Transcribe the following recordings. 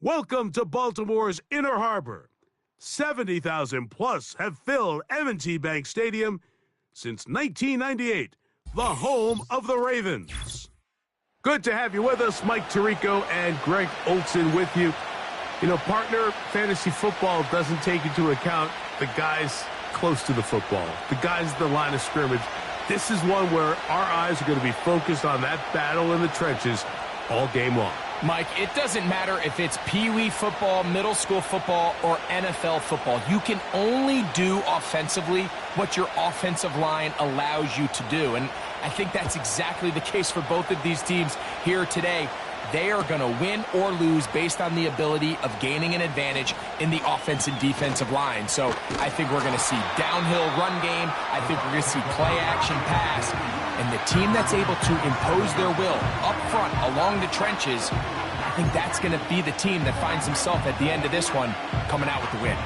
Welcome to Baltimore's Inner Harbor. 70,000 plus have filled M&T Bank Stadium since 1998, the home of the Ravens. Good to have you with us. Mike Tirico and Greg Olson with you. You know, partner, fantasy football doesn't take into account the guys close to the football, the guys at the line of scrimmage. This is one where our eyes are going to be focused on that battle in the trenches all game long. Mike, it doesn't matter if it's Pee-wee football, middle school football, or NFL football. You can only do offensively what your offensive line allows you to do. And I think that's exactly the case for both of these teams here today. They are going to win or lose based on the ability of gaining an advantage in the offense and defensive line. So I think we're going to see downhill run game. I think we're going to see play action pass. And the team that's able to impose their will up front along the trenches, I think that's going to be the team that finds himself at the end of this one coming out with the win.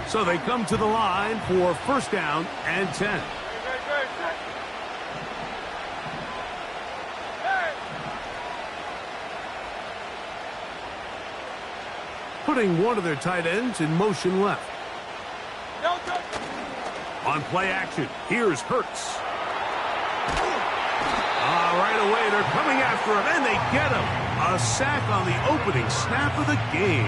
So they come to the line for first down and 10. Putting one of their tight ends in motion left. On play action, here's Hurts. Right away, they're coming after him, and they get him. A sack on the opening snap of the game.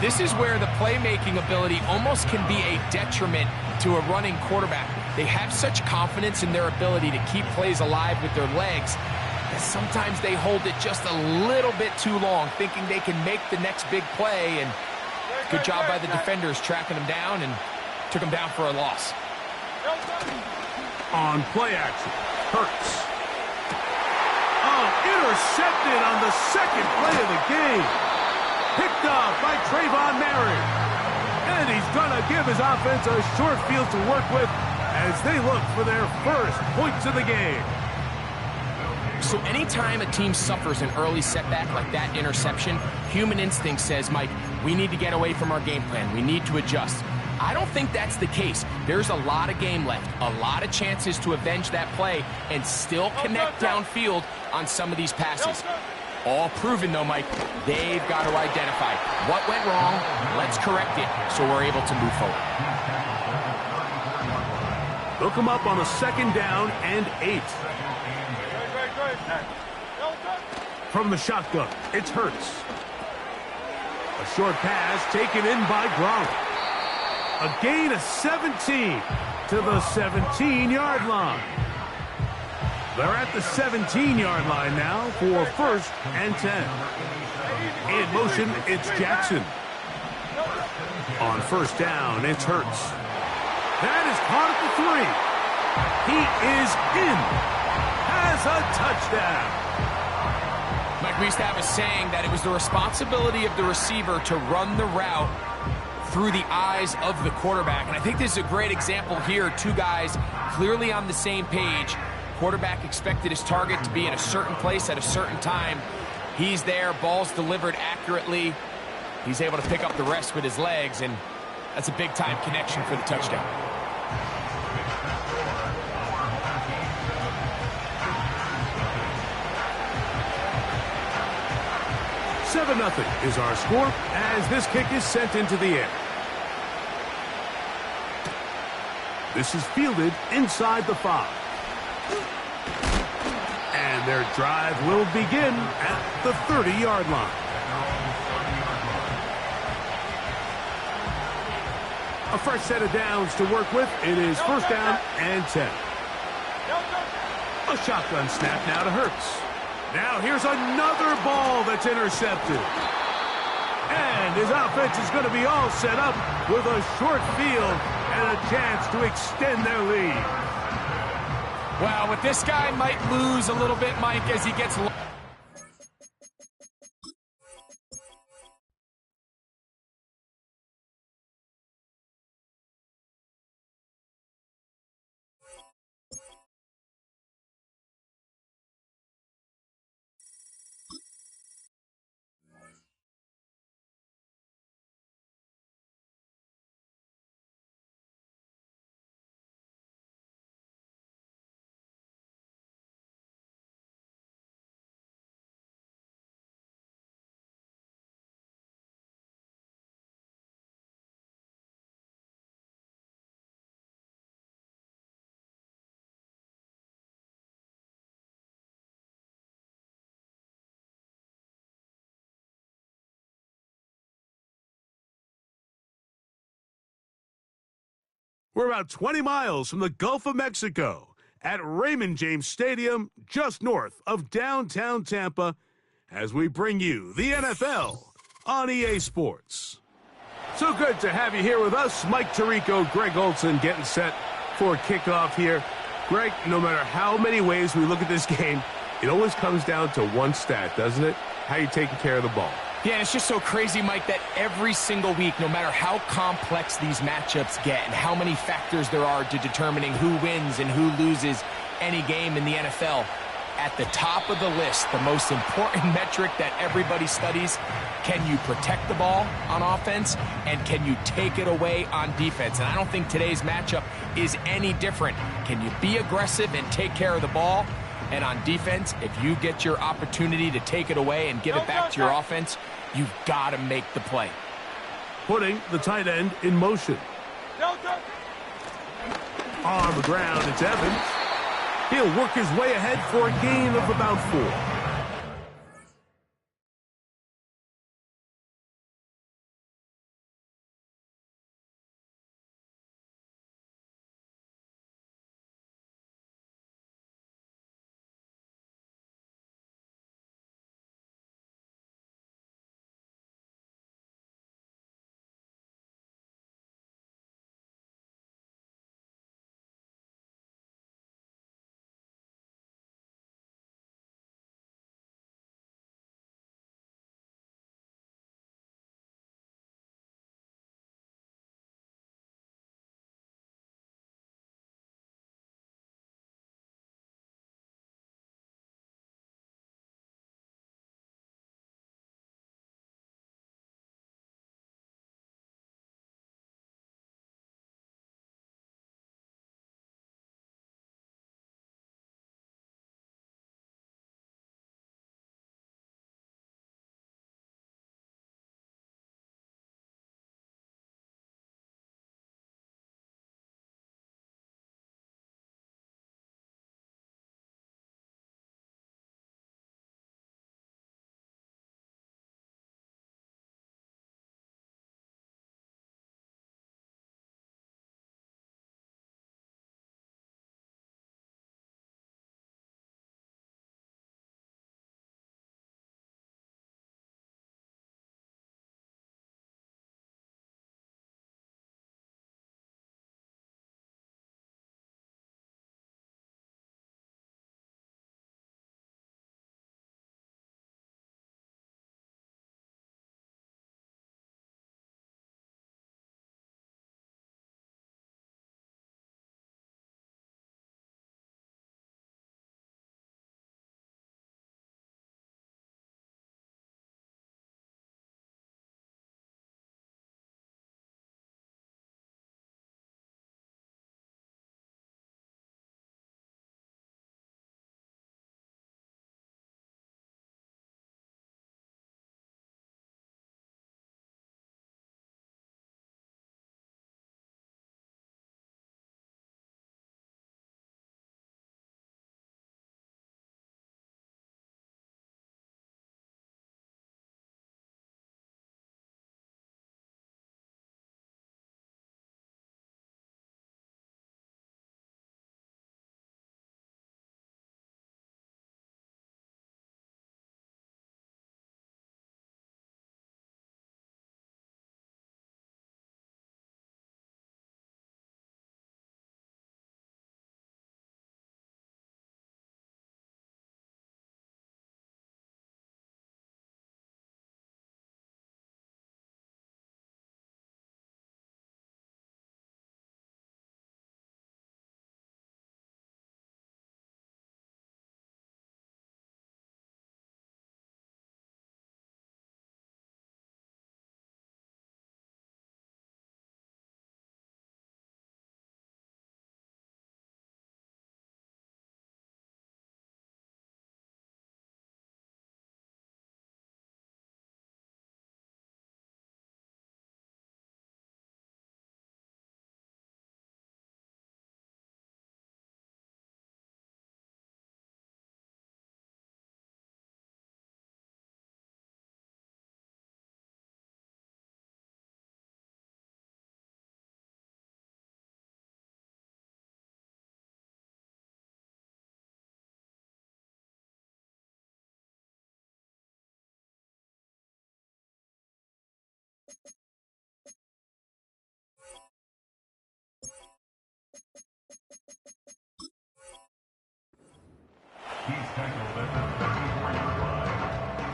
This is where the playmaking ability almost can be a detriment to a running quarterback. They have such confidence in their ability to keep plays alive with their legs that sometimes they hold it just a little bit too long, thinking they can make the next big play. And good job by the defenders tracking them down and took them down for a loss. On play action, Hurts. Oh, intercepted on the second play of the game. Picked up by Trayvon Merritt. And he's going to give his offense a short field to work with as they look for their first points of the game. So anytime a team suffers an early setback like that interception, human instinct says, Mike, we need to get away from our game plan. We need to adjust. I don't think that's the case. There's a lot of game left, a lot of chances to avenge that play and still connect downfield on some of these passes. All proven, though, Mike, they've got to identify what went wrong, let's correct it so we're able to move forward. They'll come up on a second down and 8. From the shotgun, it's Hurts. A short pass taken in by Gronk. A gain of 17 to the 17-yard line. They're at the 17-yard line now for first and 10. In motion, it's Jackson. On first down, it's Hurts. That is caught at the 3. He is in. Has a touchdown. Mike, we used to have a saying that it was the responsibility of the receiver to run the route through the eyes of the quarterback. And I think this is a great example here. Two guys clearly on the same page. Quarterback expected his target to be in a certain place at a certain time. He's there, ball's delivered accurately. He's able to pick up the rest with his legs, and that's a big-time connection for the touchdown. Seven 0 is our score as this kick is sent into the air. This is fielded inside the 5. And their drive will begin at the 30-yard line. A fresh set of downs to work with. It is first down and 10. A shotgun snap now to Hurts. Now here's another ball that's intercepted. And his offense is going to be all set up with a short field and a chance to extend their lead. Well, with this guy might lose a little bit, Mike, as he gets We're about 20 miles from the Gulf of Mexico at Raymond James Stadium, just north of downtown Tampa, as we bring you the NFL on EA Sports. So good to have you here with us. Mike Tirico, Greg Olson getting set for kickoff here. Greg, no matter how many ways we look at this game, it always comes down to one stat, doesn't it? How you taking care of the ball. Yeah, it's just so crazy, Mike, that every single week, no matter how complex these matchups get and how many factors there are to determining who wins and who loses any game in the NFL, at the top of the list, the most important metric that everybody studies, can you protect the ball on offense and can you take it away on defense? And I don't think today's matchup is any different. Can you be aggressive and take care of the ball? And on defense, if you get your opportunity to take it away and give it back to your offense, you've got to make the play. Putting the tight end in motion. On the ground, it's Evans. He'll work his way ahead for a gain of about 4.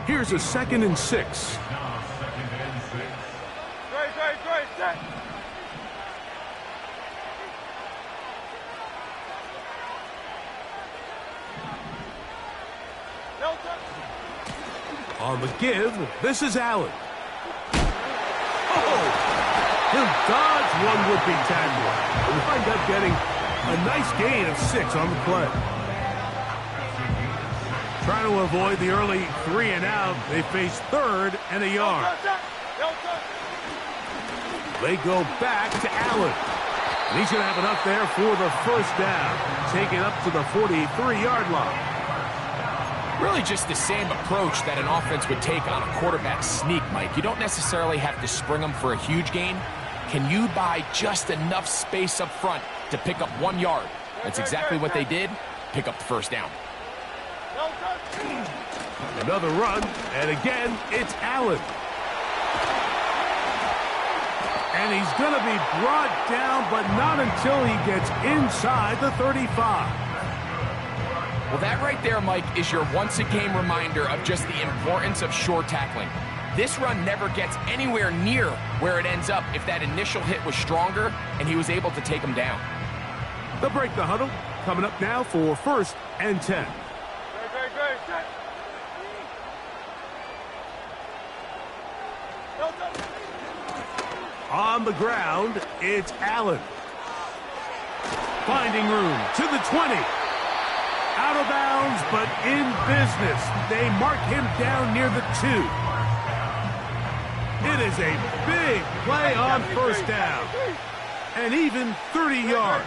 Here's a 2nd and 6. On the give, this is Allen. Oh! He'll dodge one would-be tackler. He'll wind up getting a nice gain of 6 on the play. Trying to avoid the early 3 and out, they face 3rd and a yard. They go back to Allen. And he's going to have enough there for the 1st down. Take it up to the 43-yard line. Really just the same approach that an offense would take on a quarterback sneak, Mike. You don't necessarily have to spring them for a huge gain. Can you buy just enough space up front to pick up 1 yard? That's exactly what they did. Pick up the 1st down. Another run, and again, it's Allen. And he's going to be brought down, but not until he gets inside the 35. Well, that right there, Mike, is your once-a-game reminder of just the importance of short tackling. This run never gets anywhere near where it ends up if that initial hit was stronger and he was able to take him down. They'll break the huddle. Coming up now for 1st and 10. On the ground, it's Allen. Finding room to the 20. Out of bounds, but in business. They mark him down near the 2. It is a big play on 1st down. And even 30 yards.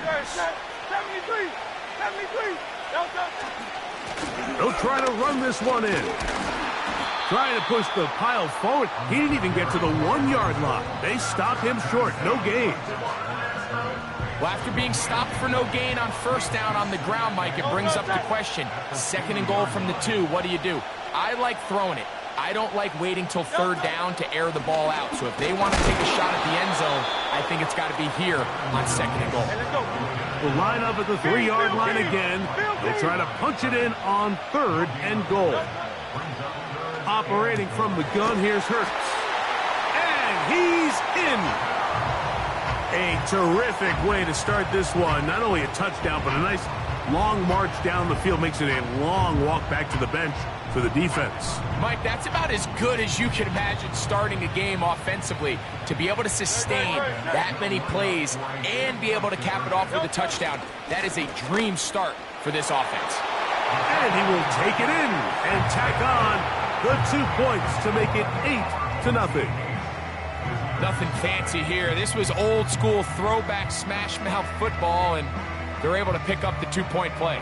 They'll try to run this one in. Trying to push the pile forward. He didn't even get to the 1-yard line. They stopped him short. No gain. Well, after being stopped for no gain on 1st down on the ground, Mike, it brings up the question. 2nd and goal from the 2. What do you do? I like throwing it. I don't like waiting till 3rd down to air the ball out. So if they want to take a shot at the end zone, I think it's got to be here on 2nd and goal. We'll line up at the 3-yard line again. They'll try to punch it in on 3rd and goal. Operating from the gun, here's Hurts. And he's in. A terrific way to start this one. Not only a touchdown, but a nice long march down the field. Makes it a long walk back to the bench for the defense. Mike, that's about as good as you can imagine starting a game offensively. To be able to sustain that many plays and be able to cap it off with a touchdown, that is a dream start for this offense. And he will take it in and tack on the 2 points to make it 8-0. Nothing fancy here. This was old school throwback smash mouth football, and they're able to pick up the 2-point play.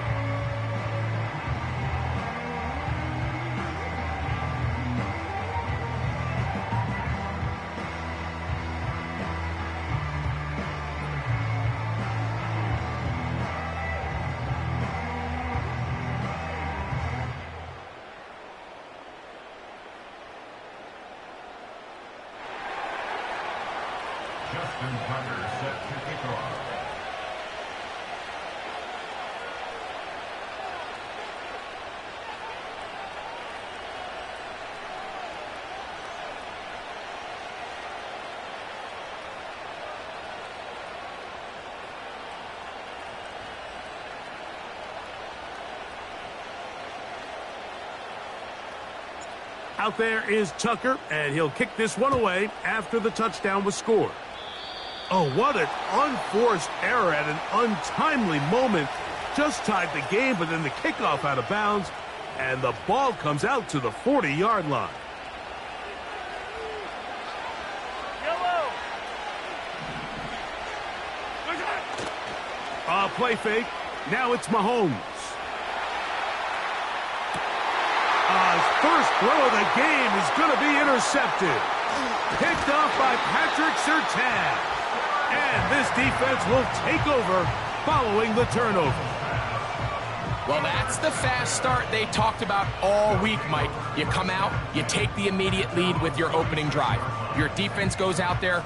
Justin Tucker set to kick off. Out there is Tucker, and he'll kick this one away after the touchdown was scored. Oh, what an unforced error at an untimely moment. Just tied the game, but then the kickoff out of bounds, and the ball comes out to the 40-yard line. Play fake. Now it's Mahomes. His first throw of the game is going to be intercepted. Picked off by Patrick Surtain. And this defense will take over following the turnover. Well, that's the fast start they talked about all week, Mike. You come out, you take the immediate lead with your opening drive. Your defense goes out there,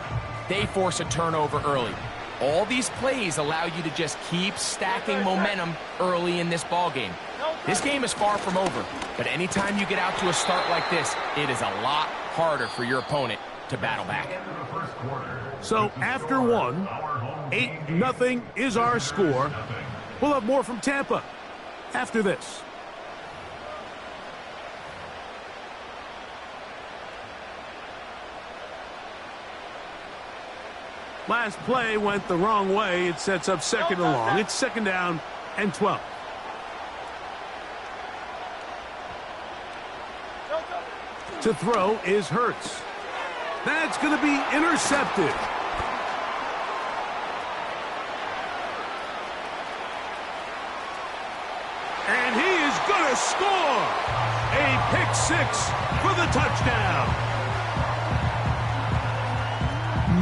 they force a turnover early. All these plays allow you to just keep stacking momentum early in this ball game. This game is far from over, but anytime you get out to a start like this, it is a lot harder for your opponent to battle back. So after one, 8-0 is our score. We'll have more from Tampa after this. Last play went the wrong way. It sets up second and long. It's second down and 12. To throw is Hurts. That's going to be intercepted. And he is going to score. A pick six for the touchdown.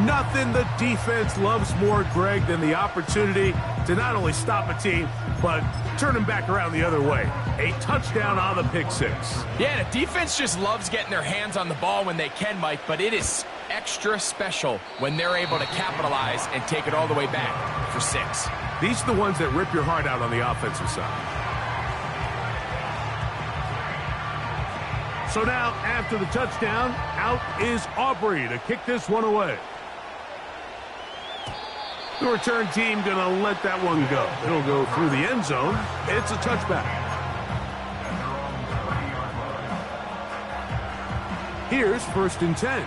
Nothing the defense loves more, Greg, than the opportunity to not only stop a team, but turn them back around the other way. A touchdown on the pick six. Yeah, the defense just loves getting their hands on the ball when they can, Mike, but it is extra special when they're able to capitalize and take it all the way back for 6. These are the ones that rip your heart out on the offensive side. So now, after the touchdown, out is Aubrey to kick this one away. The return team going to let that one go. It'll go through the end zone. It's a touchback. Here's 1st and 10.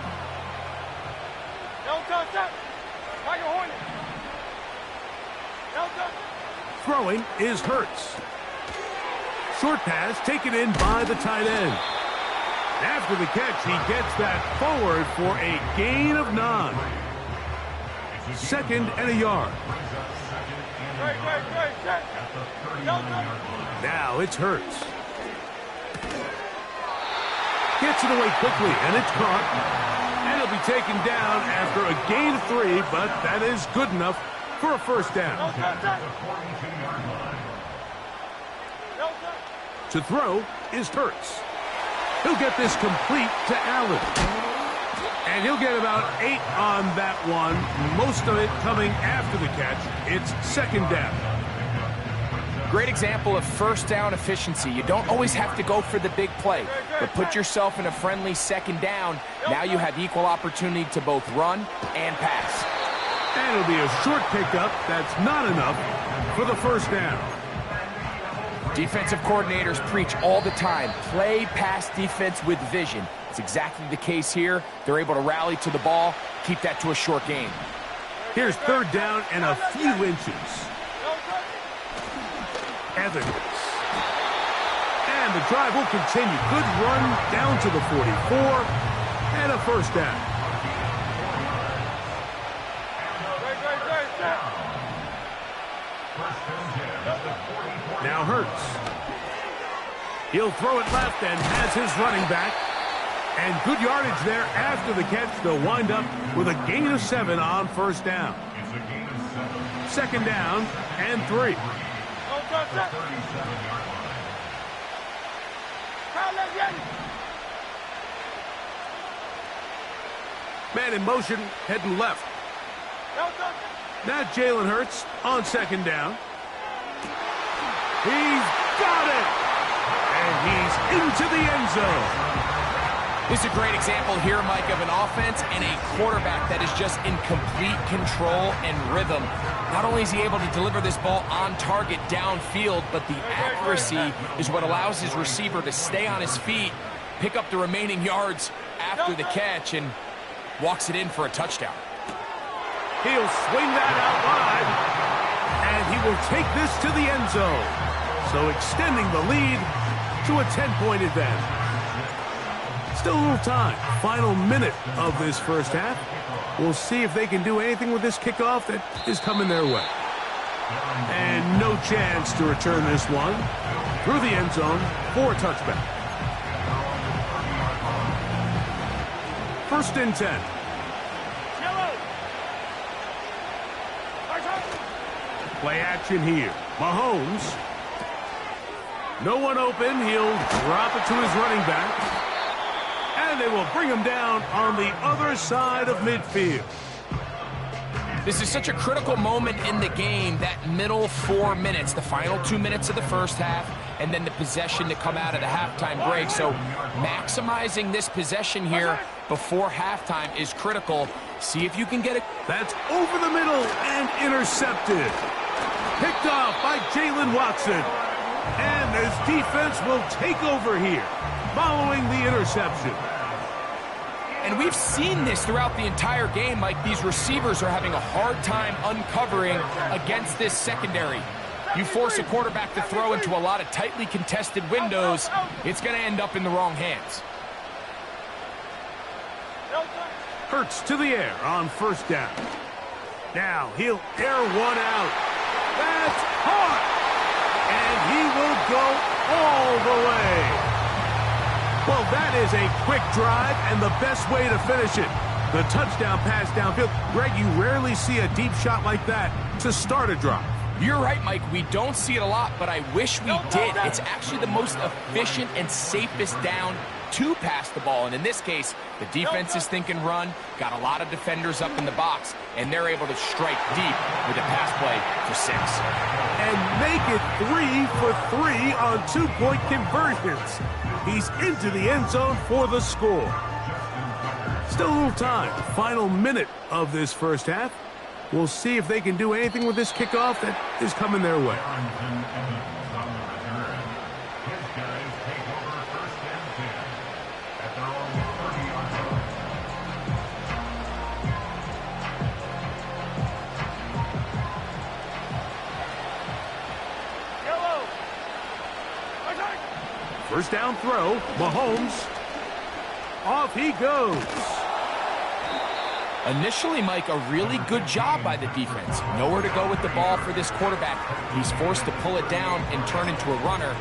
Throwing is Hurts. Short pass taken in by the tight end. After the catch, he gets that forward for a gain of 9. 2nd and a yard. Now it's Hurts. Gets it away quickly, and it's caught. And it'll be taken down after a gain of 3, but that is good enough for a first down. To throw is Hurts. He'll get this complete to Allen. And he'll get about 8 on that one, most of it coming after the catch. It's 2nd down. Great example of first down efficiency. You don't always have to go for the big play, but put yourself in a friendly 2nd down. Now you have equal opportunity to both run and pass. And it'll be a short pickup. That's not enough for the first down. Defensive coordinators preach all the time, play pass defense with vision. It's exactly the case here. They're able to rally to the ball, keep that to a short gain. Here's 3rd down and a few inches. Evans. And the drive will continue. Good run down to the 44 and a first down. Now Hurts. He'll throw it left and has his running back. And good yardage there after the catch. They'll wind up with a gain of 7 on first down. 2nd down and 3. Man in motion, heading left. Now Jalen Hurts on 2nd down. He's got it! And he's into the end zone. This is a great example here, Mike, of an offense and a quarterback that is just in complete control and rhythm. Not only is he able to deliver this ball on target downfield, but the accuracy is what allows his receiver to stay on his feet, pick up the remaining yards after the catch, and walks it in for a touchdown. He'll swing that out wide, and he will take this to the end zone. So extending the lead to a 10-point advantage. Still a little time. Final minute of this first half. We'll see if they can do anything with this kickoff that is coming their way. And no chance to return this one through the end zone for a touchback. 1st and 10. Play action here. Mahomes. No one open. He'll drop it to his running back. And they will bring him down on the other side of midfield. This is such a critical moment in the game, that middle 4 minutes, the final 2 minutes of the first half, and then the possession to come out of the halftime break. So maximizing this possession here before halftime is critical. See if you can get it. That's over the middle and intercepted. Picked off by Jaylen Watson. And this defense will take over here following the interception. And we've seen this throughout the entire game. Like, these receivers are having a hard time uncovering against this secondary. You force a quarterback to throw into a lot of tightly contested windows, it's going to end up in the wrong hands. Hurts to the air on first down. Now he'll air one out. That's hard. And he will go all the way. Well, that is a quick drive and the best way to finish it. The touchdown pass downfield. Greg, you rarely see a deep shot like that to start a drive. You're right, Mike. We don't see it a lot, but I wish we did. It's actually the most efficient and safest down to pass the ball. And in this case, the defense is thinking run, got a lot of defenders up in the box, and they're able to strike deep with a pass play for 6. And make it 3 for 3 on 2-point conversions. He's into the end zone for the score. Still a little time. Final minute of this first half. We'll see if they can do anything with this kickoff that is coming their way. First down throw, Mahomes. Off he goes. Initially, Mike, a really good job by the defense. Nowhere to go with the ball for this quarterback. He's forced to pull it down and turn into a runner.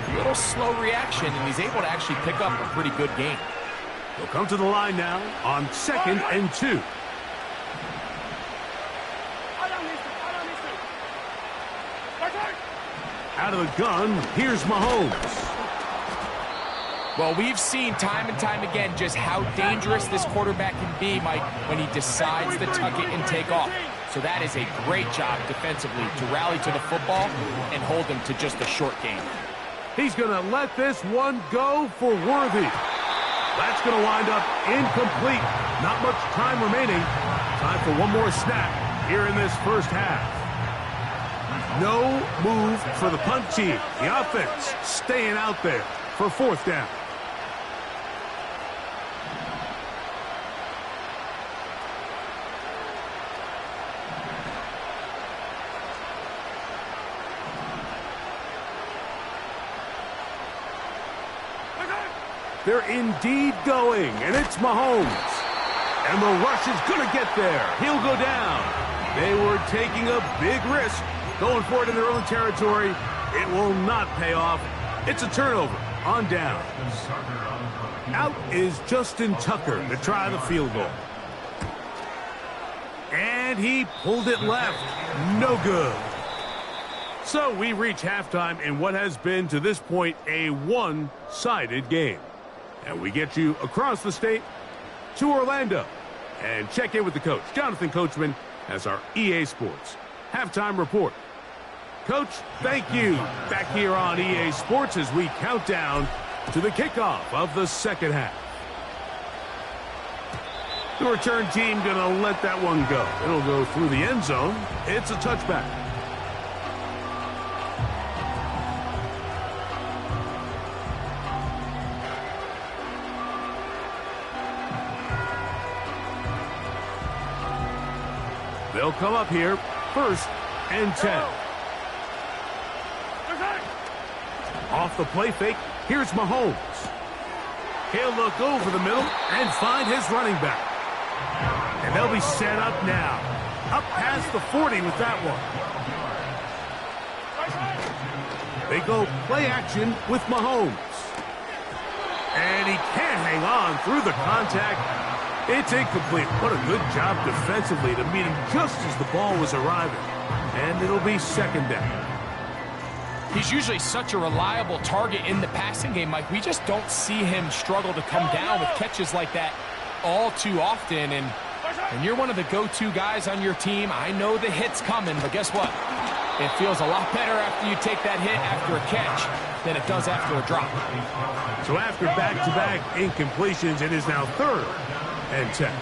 A little slow reaction, and he's able to actually pick up a pretty good gain. They'll come to the line now on 2nd and 2. Out of the gun, here's Mahomes. Well, we've seen time and time again just how dangerous this quarterback can be, Mike, when he decides to tuck it and take off. So that is a great job defensively to rally to the football and hold him to just a short game. He's going to let this one go for Worthy. That's going to wind up incomplete. Not much time remaining. Time for one more snap here in this first half. No move for the punt team. The offense staying out there for 4th down. They're indeed going, and it's Mahomes. And the rush is going to get there. He'll go down. They were taking a big risk, going for it in their own territory. It will not pay off. It's a turnover on down. Out is Justin Tucker to try the field goal. And he pulled it left. No good. So we reach halftime in what has been, to this point, a one-sided game. And we get you across the state to Orlando and check in with the coach, Jonathan Coachman, as our EA Sports halftime report. Coach, thank you. Back here on EA Sports as we count down to the kickoff of the second half. The return team going to let that one go. It'll go through the end zone. It's a touchback. They'll come up here, 1st and 10. Off the play fake, here's Mahomes. He'll look over the middle and find his running back. And they'll be set up now. Up past the 40 with that one. They go play action with Mahomes. And he can't hang on through the contact. It's incomplete. What a good job defensively to meet him just as the ball was arriving. And it'll be 2nd down. He's usually such a reliable target in the passing game, Mike. We just don't see him struggle to come down with catches like that all too often. And you're one of the go-to guys on your team. I know the hit's coming, but guess what? It feels a lot better after you take that hit after a catch than it does after a drop. So after back-to-back incompletions, it is now 3rd and 10.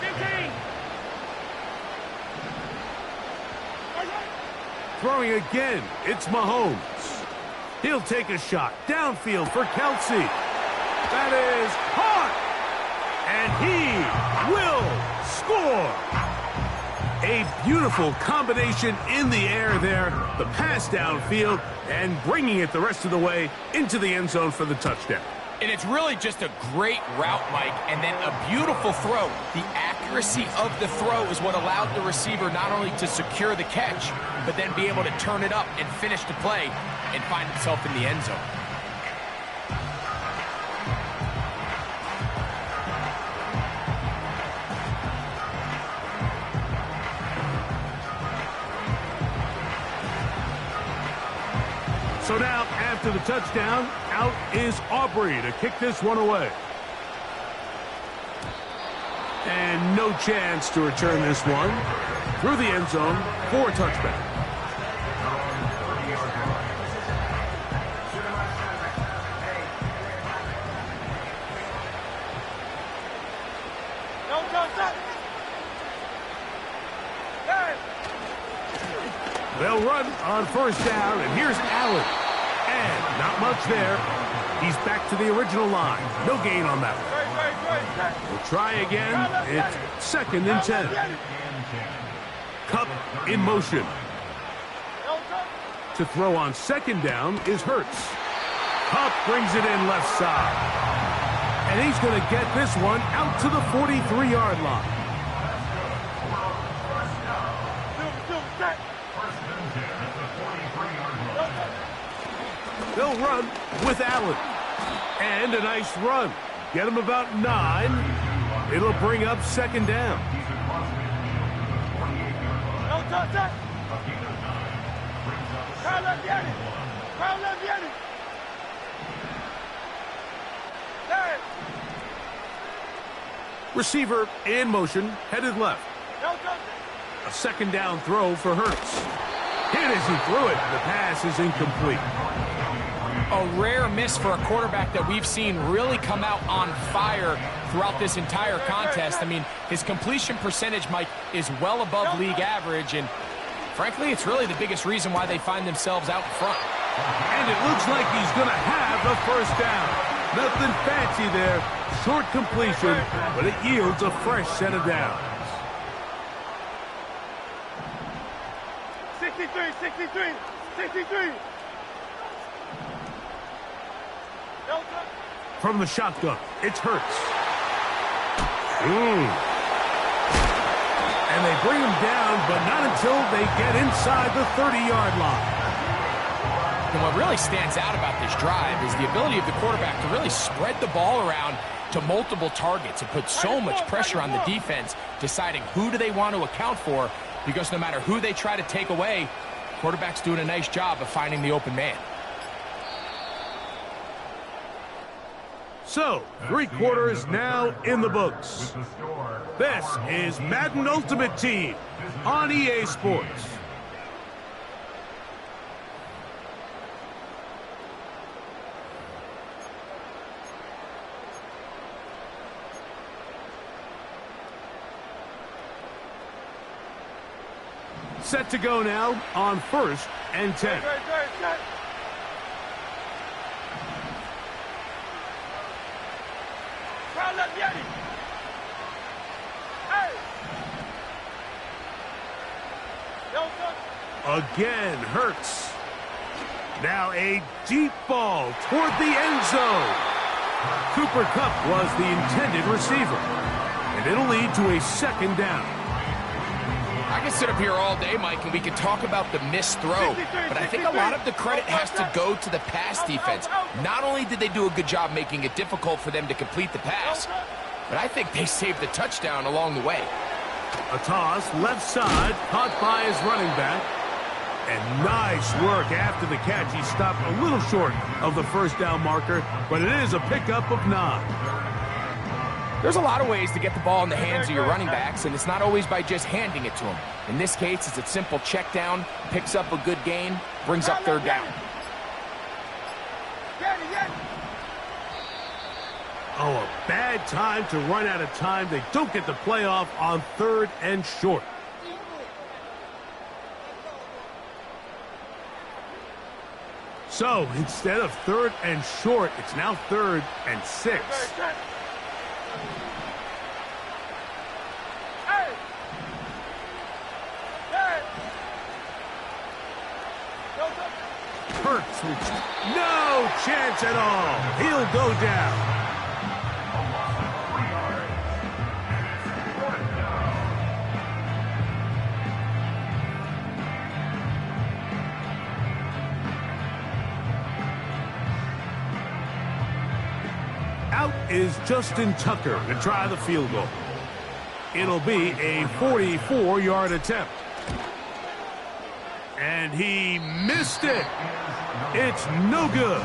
Throwing again, it's Mahomes. He'll take a shot downfield for Kelsey. That is hot, and he will score. A beautiful combination in the air there, the pass downfield, and bringing it the rest of the way into the end zone for the touchdown. And it's really just a great route, Mike, and then a beautiful throw. The accuracy of the throw is what allowed the receiver not only to secure the catch, but then be able to turn it up and finish the play and find himself in the end zone. So now, after the touchdown, out is Aubrey to kick this one away. And no chance to return this one through the end zone for a touchback. They'll run on 1st down, and here's Allen. And not much there. He's back to the original line. No gain on that one. We'll try again. It's 2nd and 10. Kupp in motion. To throw on 2nd down is Hurts. Kupp brings it in left side. And he's going to get this one out to the 43-yard line. They'll run with Allen. And a nice run. Get him about 9. It'll bring up 2nd down. Receiver in motion, headed left. A 2nd down throw for Hurts. Hit as he threw it. The pass is incomplete. A rare miss for a quarterback that we've seen really come out on fire throughout this entire contest. I mean, his completion percentage, Mike, is well above league average, and frankly, it's really the biggest reason why they find themselves out in front. And it looks like he's going to have the 1st down. Nothing fancy there. Short completion, but it yields a fresh set of downs. 63. From the shotgun, it's Hurts. And they bring him down, but not until they get inside the 30-yard line. And what really stands out about this drive is the ability of the quarterback to really spread the ball around to multiple targets and put so much pressure on the defense, deciding who do they want to account for, because no matter who they try to take away, quarterback's doing a nice job of finding the open man. So, 3 quarters now in the books. This is Madden Ultimate Team on EA Sports. Set to go now on 1st and 10. Again, Hurts. Now a deep ball toward the end zone. Cooper Kupp was the intended receiver, and it'll lead to a 2nd down. I can sit up here all day, Mike, and we can talk about the missed throw, but I think a lot of the credit has to go to the pass defense. Not only did they do a good job making it difficult for them to complete the pass, but I think they saved the touchdown along the way. A toss left side, caught by his running back. And nice work after the catch. He stopped a little short of the 1st down marker, but it is a pickup of 9. There's a lot of ways to get the ball in the hands of your running backs, and it's not always by just handing it to them. In this case, it's a simple check down, picks up a good gain, brings up third down. Oh, a bad time to run out of time. They don't get the playoff on 3rd and short. So, instead of 3rd and short, it's now 3rd and 6. Hurts, no chance at all. He'll go down. Out is Justin Tucker to try the field goal. It'll be a 44-yard attempt. And he missed it. It's no good.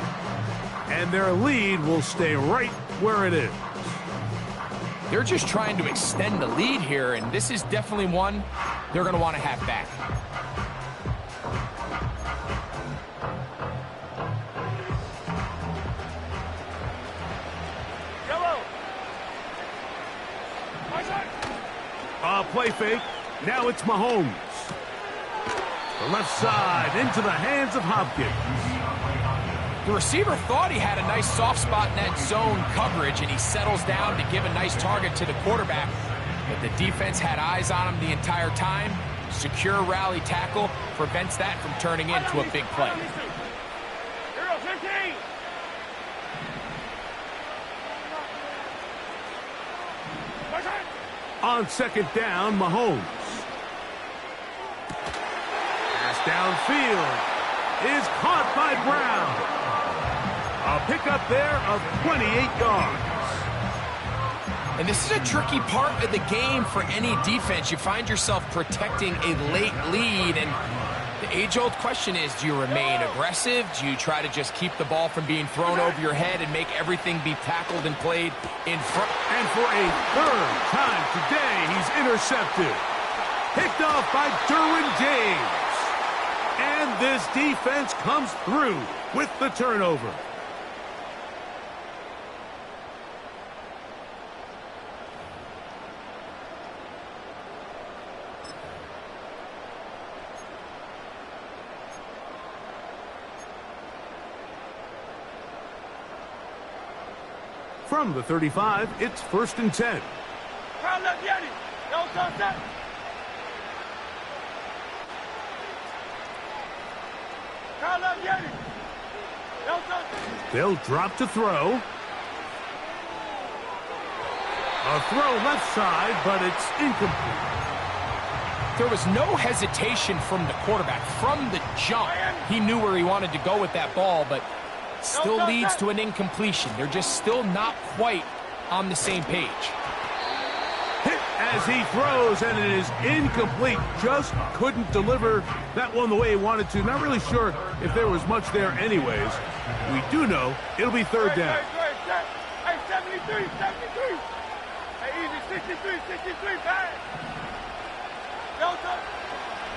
And their lead will stay right where it is. They're just trying to extend the lead here, and this is definitely one they're going to want to have back. Play fake. Now it's Mahomes. The left side into the hands of Hopkins. The receiver thought he had a nice soft spot in that zone coverage, and he settles down to give a nice target to the quarterback. But the defense had eyes on him the entire time. Secure rally tackle prevents that from turning into a big play. On 2nd down, Mahomes. Pass downfield is caught by Brown. A pickup there of 28 yards. And this is a tricky part of the game for any defense. You find yourself protecting a late lead, and the age-old question is, do you remain aggressive? Do you try to just keep the ball from being thrown over your head and make everything be tackled and played in front? And for a 3rd time today, he's intercepted. Picked off by Derwin James. And this defense comes through with the turnover. From the 35, it's 1st and 10. They'll drop to throw. A throw left side, but it's incomplete. There was no hesitation from the quarterback. From the jump, he knew where he wanted to go with that ball, but still leads to an incompletion. They're just still not quite on the same page. Hit as he throws, and it is incomplete. Just couldn't deliver that one the way he wanted to. Not really sure if there was much there anyways. We do know it'll be 3rd down. Hey, 73. Hey, easy, 63, back.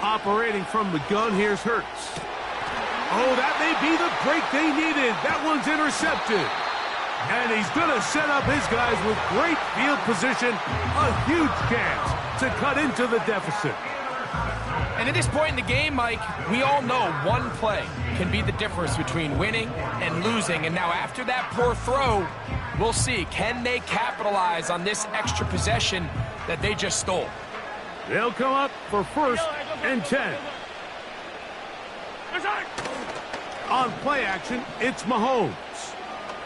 Operating from the gun, here's Hurts. Oh, that may be the break they needed. That one's intercepted. And he's going to set up his guys with great field position. A huge chance to cut into the deficit. And at this point in the game, Mike, we all know one play can be the difference between winning and losing. And now after that poor throw, we'll see. Can they capitalize on this extra possession that they just stole? They'll come up for 1st and 10. On play action, it's Mahomes.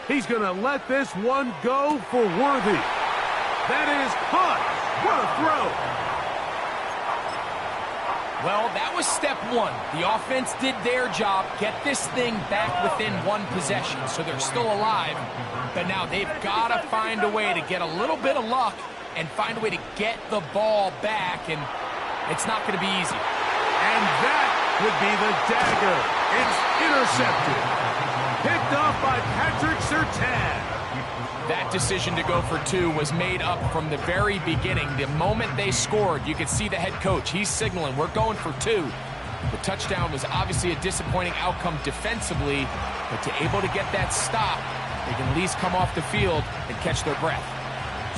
He's going to let this one go for Worthy. That is caught. What a throw. Well, that was step one. The offense did their job, get this thing back within one possession, so they're still alive. But now they've got to find a way to get a little bit of luck and find a way to get the ball back, and it's not going to be easy. And that would be the dagger. It's intercepted. Picked off by Patrick Surtain. That decision to go for 2 was made up from the very beginning. The moment they scored, you could see the head coach. He's signaling, we're going for 2. The touchdown was obviously a disappointing outcome defensively, but to able to get that stop, they can at least come off the field and catch their breath.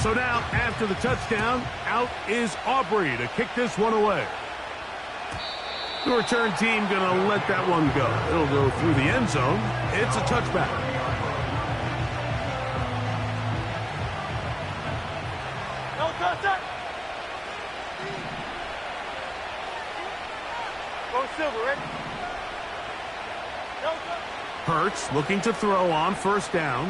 So now, after the touchdown, out is Aubrey to kick this one away. The return team going to let that one go. It'll go through the end zone. It's a touchback. No touchdown. Go Silver, ready? No touchdown. Hurts looking to throw on first down.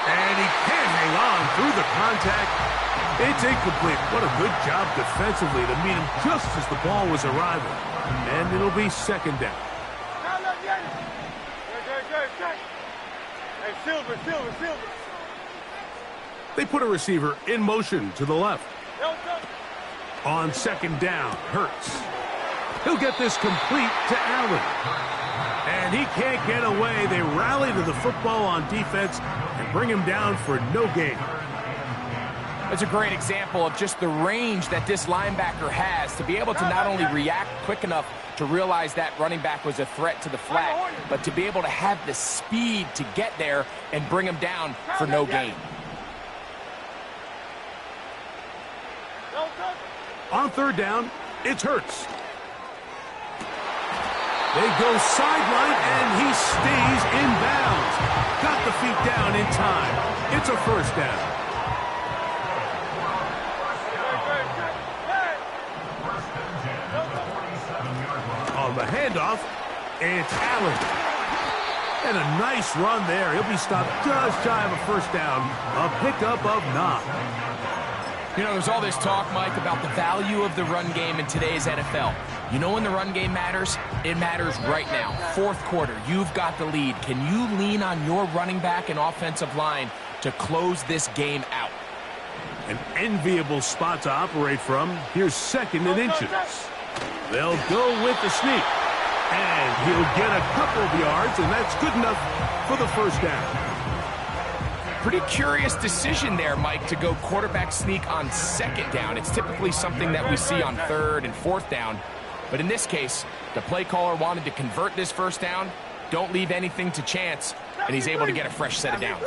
And he can't hang on through the contact. It's incomplete. What a good job defensively to meet him just as the ball was arriving. And it'll be second down. Now let's get it. Good. Hey, Silver. They put a receiver in motion to the left. No touchdown. On second down, Hurts. He'll get this complete to Allen. And he can't get away. They rally to the football on defense and bring him down for no gain. That's a great example of just the range that this linebacker has to be able to not only react quick enough to realize that running back was a threat to the flat, but to be able to have the speed to get there and bring him down for no gain. On third down, it's Hurts. They go sideline, and he stays in bounds. Got the feet down in time. It's a first down. On the handoff, it's Allen. And a nice run there. He'll be stopped just shy of a first down. A pickup of 9. You know, there's all this talk, Mike, about the value of the run game in today's NFL. You know when the run game matters? It matters right now. Fourth quarter, you've got the lead. Can you lean on your running back and offensive line to close this game out? An enviable spot to operate from. Here's second and inches. They'll go with the sneak. And he'll get a couple of yards, and that's good enough for the first down. Pretty curious decision there, Mike, to go quarterback sneak on second down. It's typically something that we see on third and fourth down. But in this case, the play caller wanted to convert this first down, don't leave anything to chance, and he's able to get a fresh set of downs.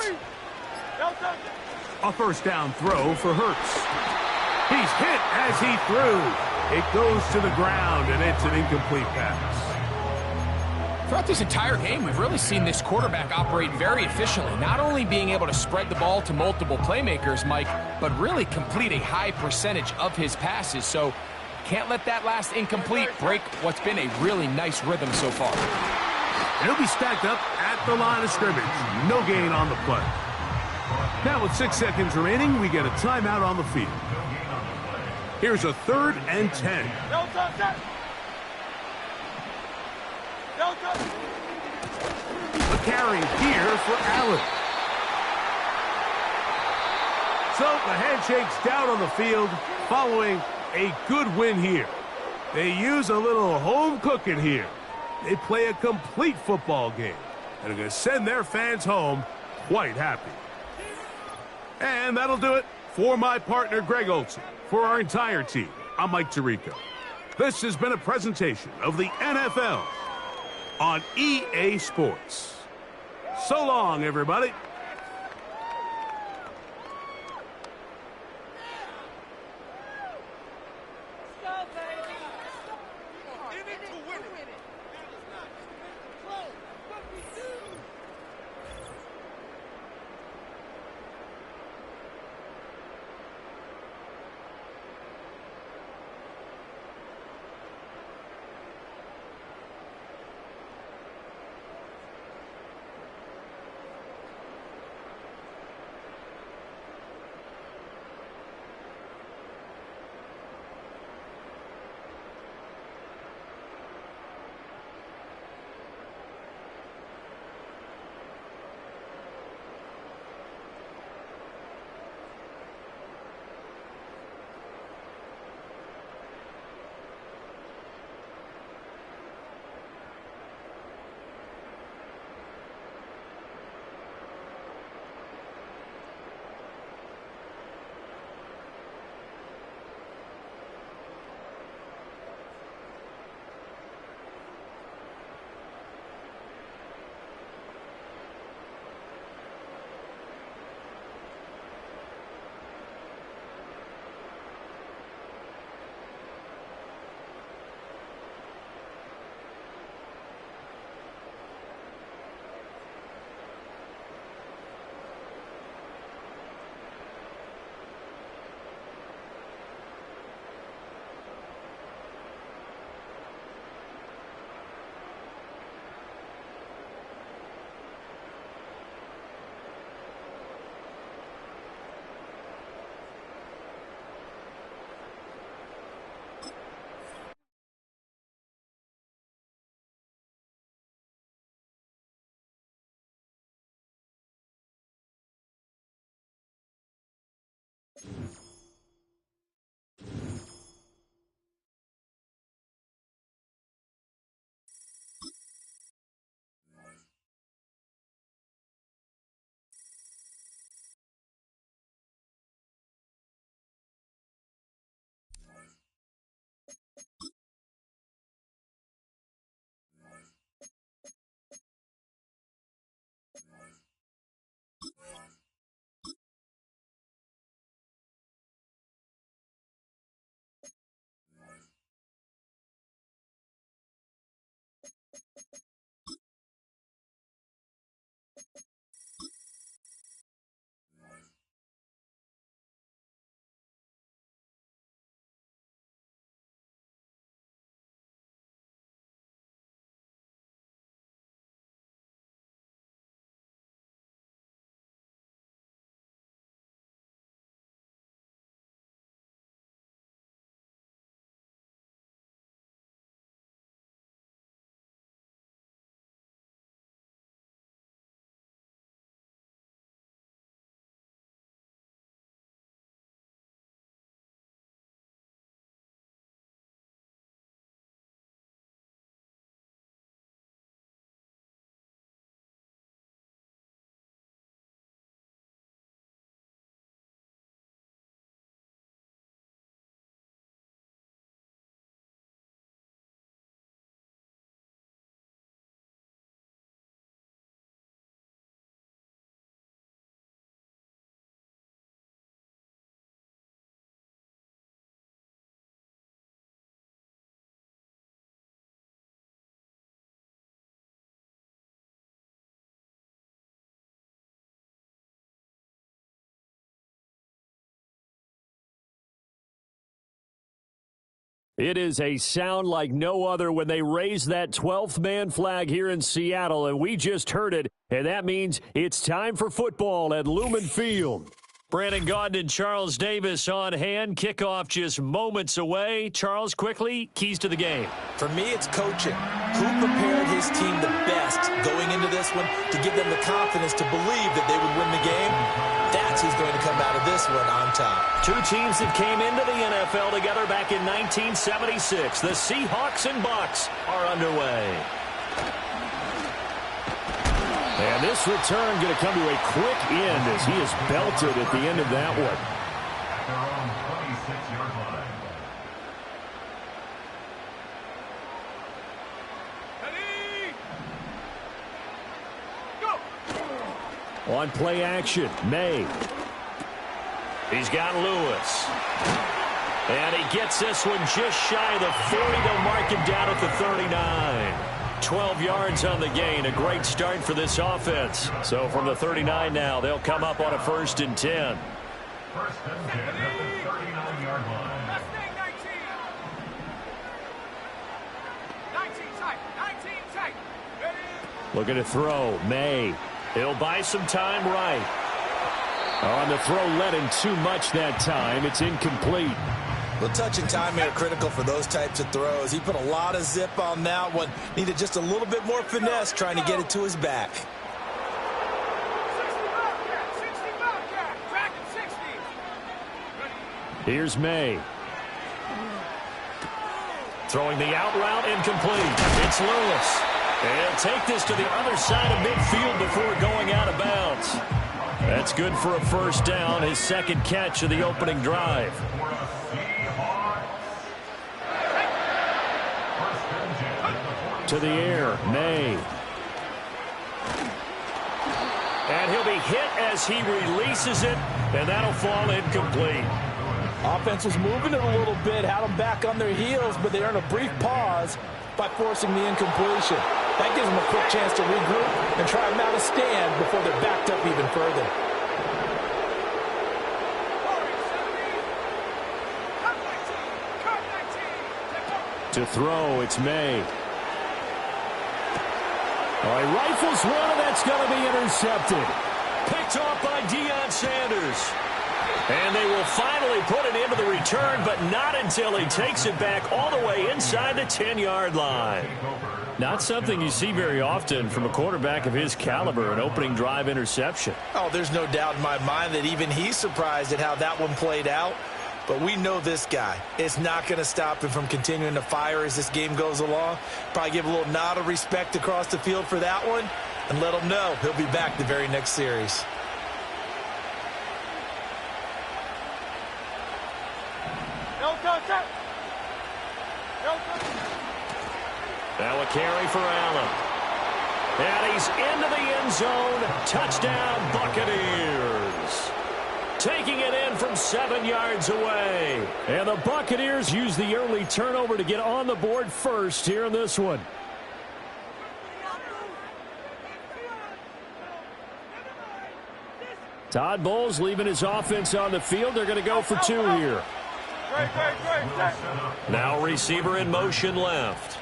A first down throw for Hurts. He's hit as he threw. It goes to the ground, and it's an incomplete pass. Throughout this entire game, we've really seen this quarterback operate very efficiently, not only being able to spread the ball to multiple playmakers, Mike, but really complete a high percentage of his passes. So can't let that last incomplete break what's been a really nice rhythm so far. And he'll be stacked up at the line of scrimmage. No gain on the play. Now with 6 seconds remaining, we get a timeout on the field. Here's a 3rd and 10. No touchdown. No touchdown. A carry here for Allen. So the handshake's down on the field following a good win here. They use a little home cooking here. They play a complete football game and are going to send their fans home quite happy. And that'll do it for my partner, Greg Olson. For our entire team, I'm Mike Tirico. This has been a presentation of the NFL on EA Sports. So long, everybody. It is a sound like no other when they raise that 12th man flag here in Seattle, and we just heard it, and that means it's time for football at Lumen Field. Brandon Gaudin and Charles Davis on hand. Kickoff just moments away. Charles, quickly, keys to the game. For me, it's coaching. Who prepared his team the best going into this one to give them the confidence to believe that they would win the game? That's who's going to come out of this one on top. Two teams that came into the NFL together back in 1976. The Seahawks and Bucs are underway. And this return going to come to a quick end as he is belted at the end of that one. At their own 26-yard line. Ready? Go! On play action, May. He's got Lewis. And he gets this one just shy of the 40. They'll mark him down at the 39. 12 yards on the gain. A great start for this offense. So from the 39 now, they'll come up on a 1st and 10. First and 10 at the 39-yard line. Mustang 19. 19 tight. 19 tight. Ready? Looking to throw. May. He'll buy some time right. On the throw, let him too much that time. It's incomplete. Well, touch and time here are critical for those types of throws. He put a lot of zip on that one. Needed just a little bit more finesse trying to get it to his back. 60 Bobcat. 60 Bobcat. Track at 60. Ready? Here's May. Throwing the out route, incomplete. It's Lewis. And take this to the other side of midfield before going out of bounds. That's good for a 1st down, his 2nd catch of the opening drive. To the air, May. And he'll be hit as he releases it, and that'll fall incomplete. Offense was moving it a little bit, had them back on their heels, but they earned a brief pause by forcing the incompletion. That gives them a quick chance to regroup and try and mount a stand before they're backed up even further. To throw, it's May. All right, rifles one, and that's going to be intercepted. Picked off by Deion Sanders. And they will finally put it into the return, but not until he takes it back all the way inside the 10-yard line. Not something you see very often from a quarterback of his caliber, an opening drive interception. Oh, there's no doubt in my mind that even he's surprised at how that one played out. But we know this guy. It's not going to stop him from continuing to fire as this game goes along. Probably give a little nod of respect across the field for that one and let him know he'll be back the very next series. Now a carry for Allen. And he's into the end zone. Touchdown, Buccaneers. Taking it in from 7 yards away. And the Buccaneers use the early turnover to get on the board first here in this one. Todd Bowles leaving his offense on the field. They're going to go for two here. Now receiver in motion left.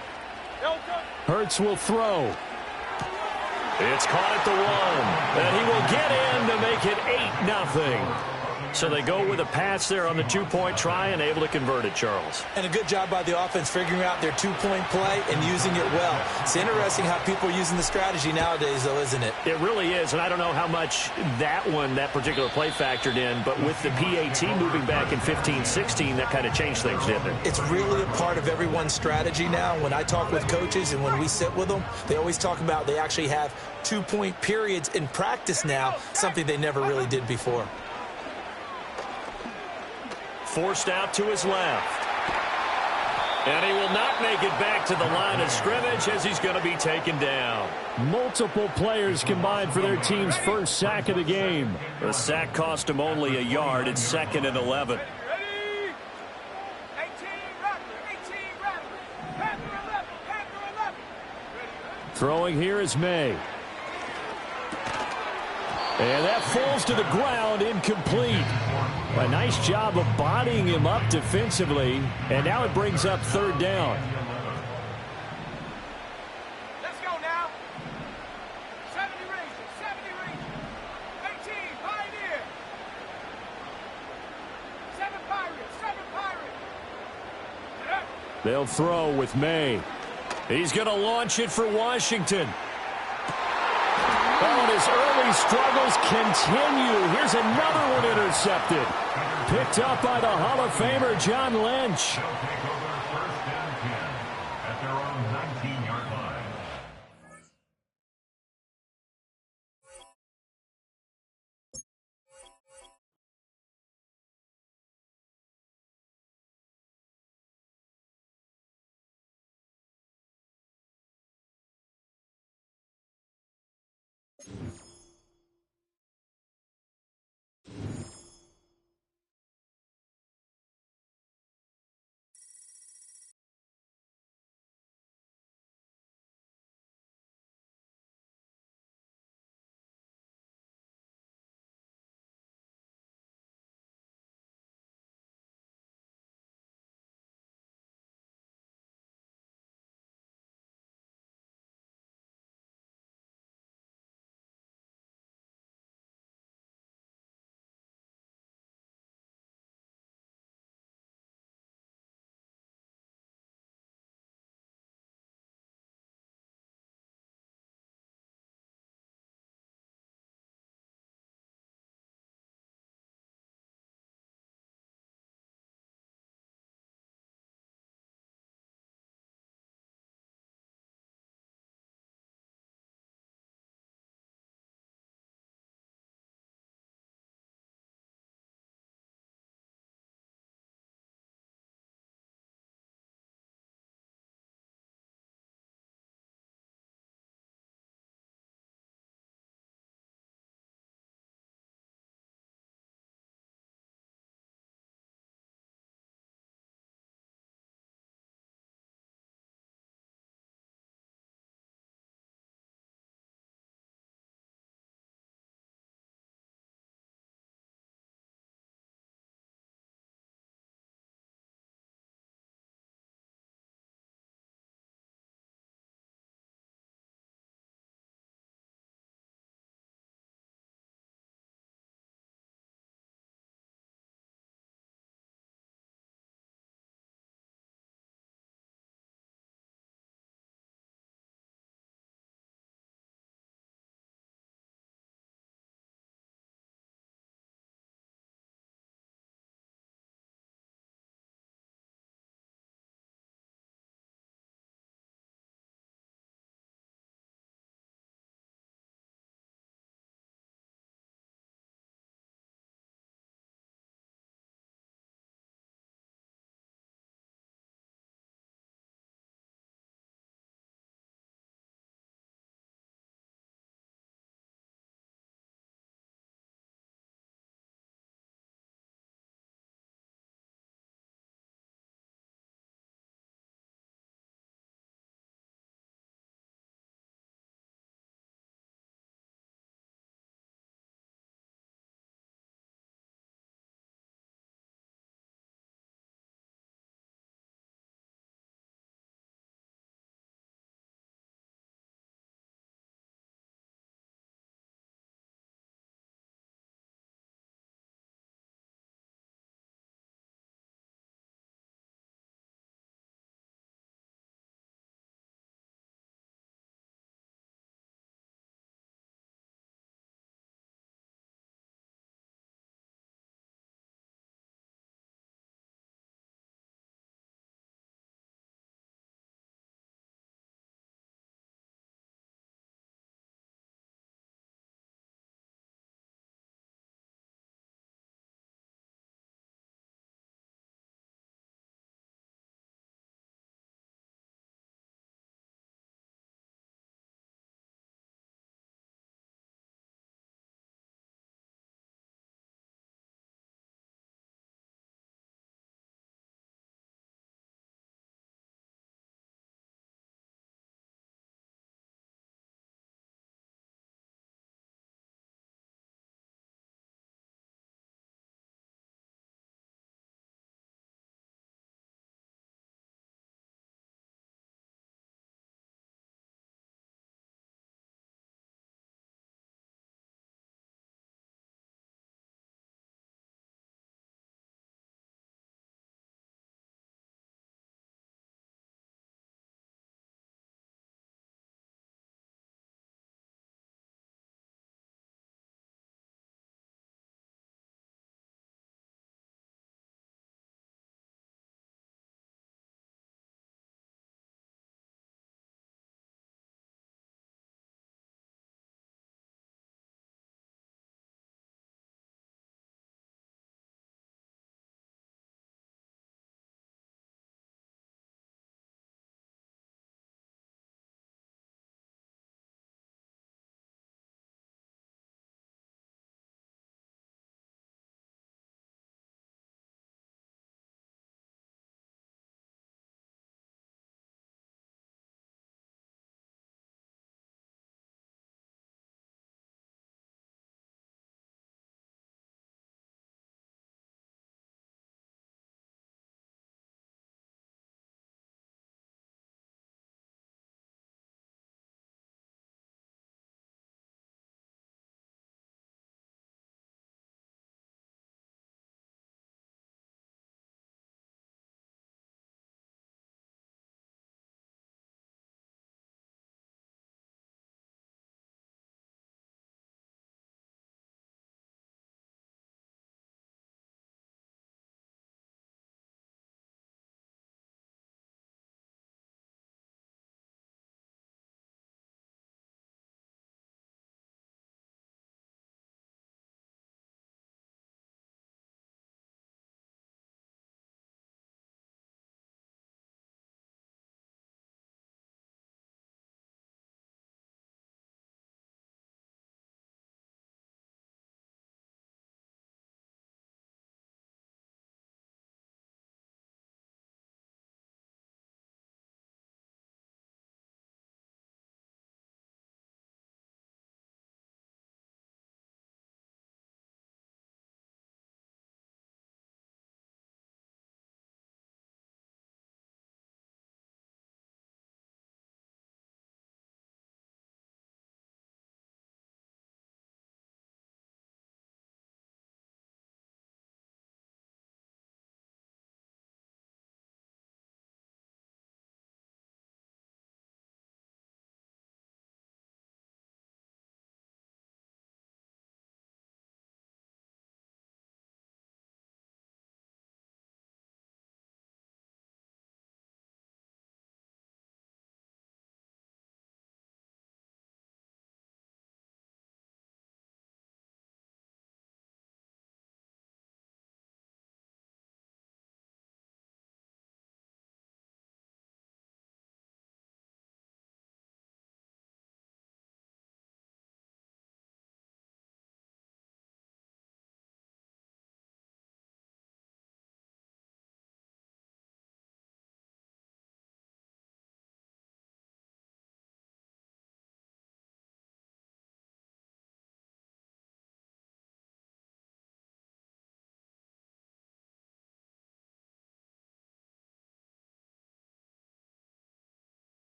Hurts will throw. It's caught at the 1. And he will get in to make it 8-0. So they go with a pass there on the two-point try and able to convert it, Charles. And a good job by the offense figuring out their two-point play and using it well. It's interesting how people are using the strategy nowadays, though, isn't it? It really is, and I don't know how much that particular play factored in, but with the PAT moving back in 15-16, that kind of changed things, didn't it? It's really a part of everyone's strategy now. When I talk with coaches and when we sit with them, they always talk about they actually have two-point periods in practice now, something they never really did before. Forced out to his left. And he will not make it back to the line of scrimmage as he's going to be taken down. Multiple players combined for their team's first sack of the game. The sack cost him only a yard. It's 2nd and 11. Throwing here is May. And that falls to the ground, incomplete. A nice job of bodying him up defensively, and now it brings up 3rd down. Let's go now. 70 Rangers, 70 Rangers. 18, Pioneer. 7 Pirates, 7 Pirates. They'll throw with May. He's going to launch it for Washington. Oh, and his early struggles continue. Here's another one intercepted. Picked up by the Hall of Famer, John Lynch. They'll take over 1st and 10 at their own 19-yard line.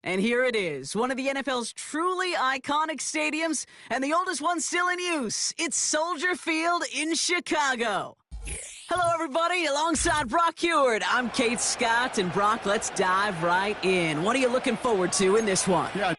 And here it is, one of the NFL's truly iconic stadiums, and the oldest one still in use. It's Soldier Field in Chicago. Hello, everybody. Alongside Brock Heward, I'm Kate Scott, and Brock, let's dive right in. What are you looking forward to in this one? Yeah.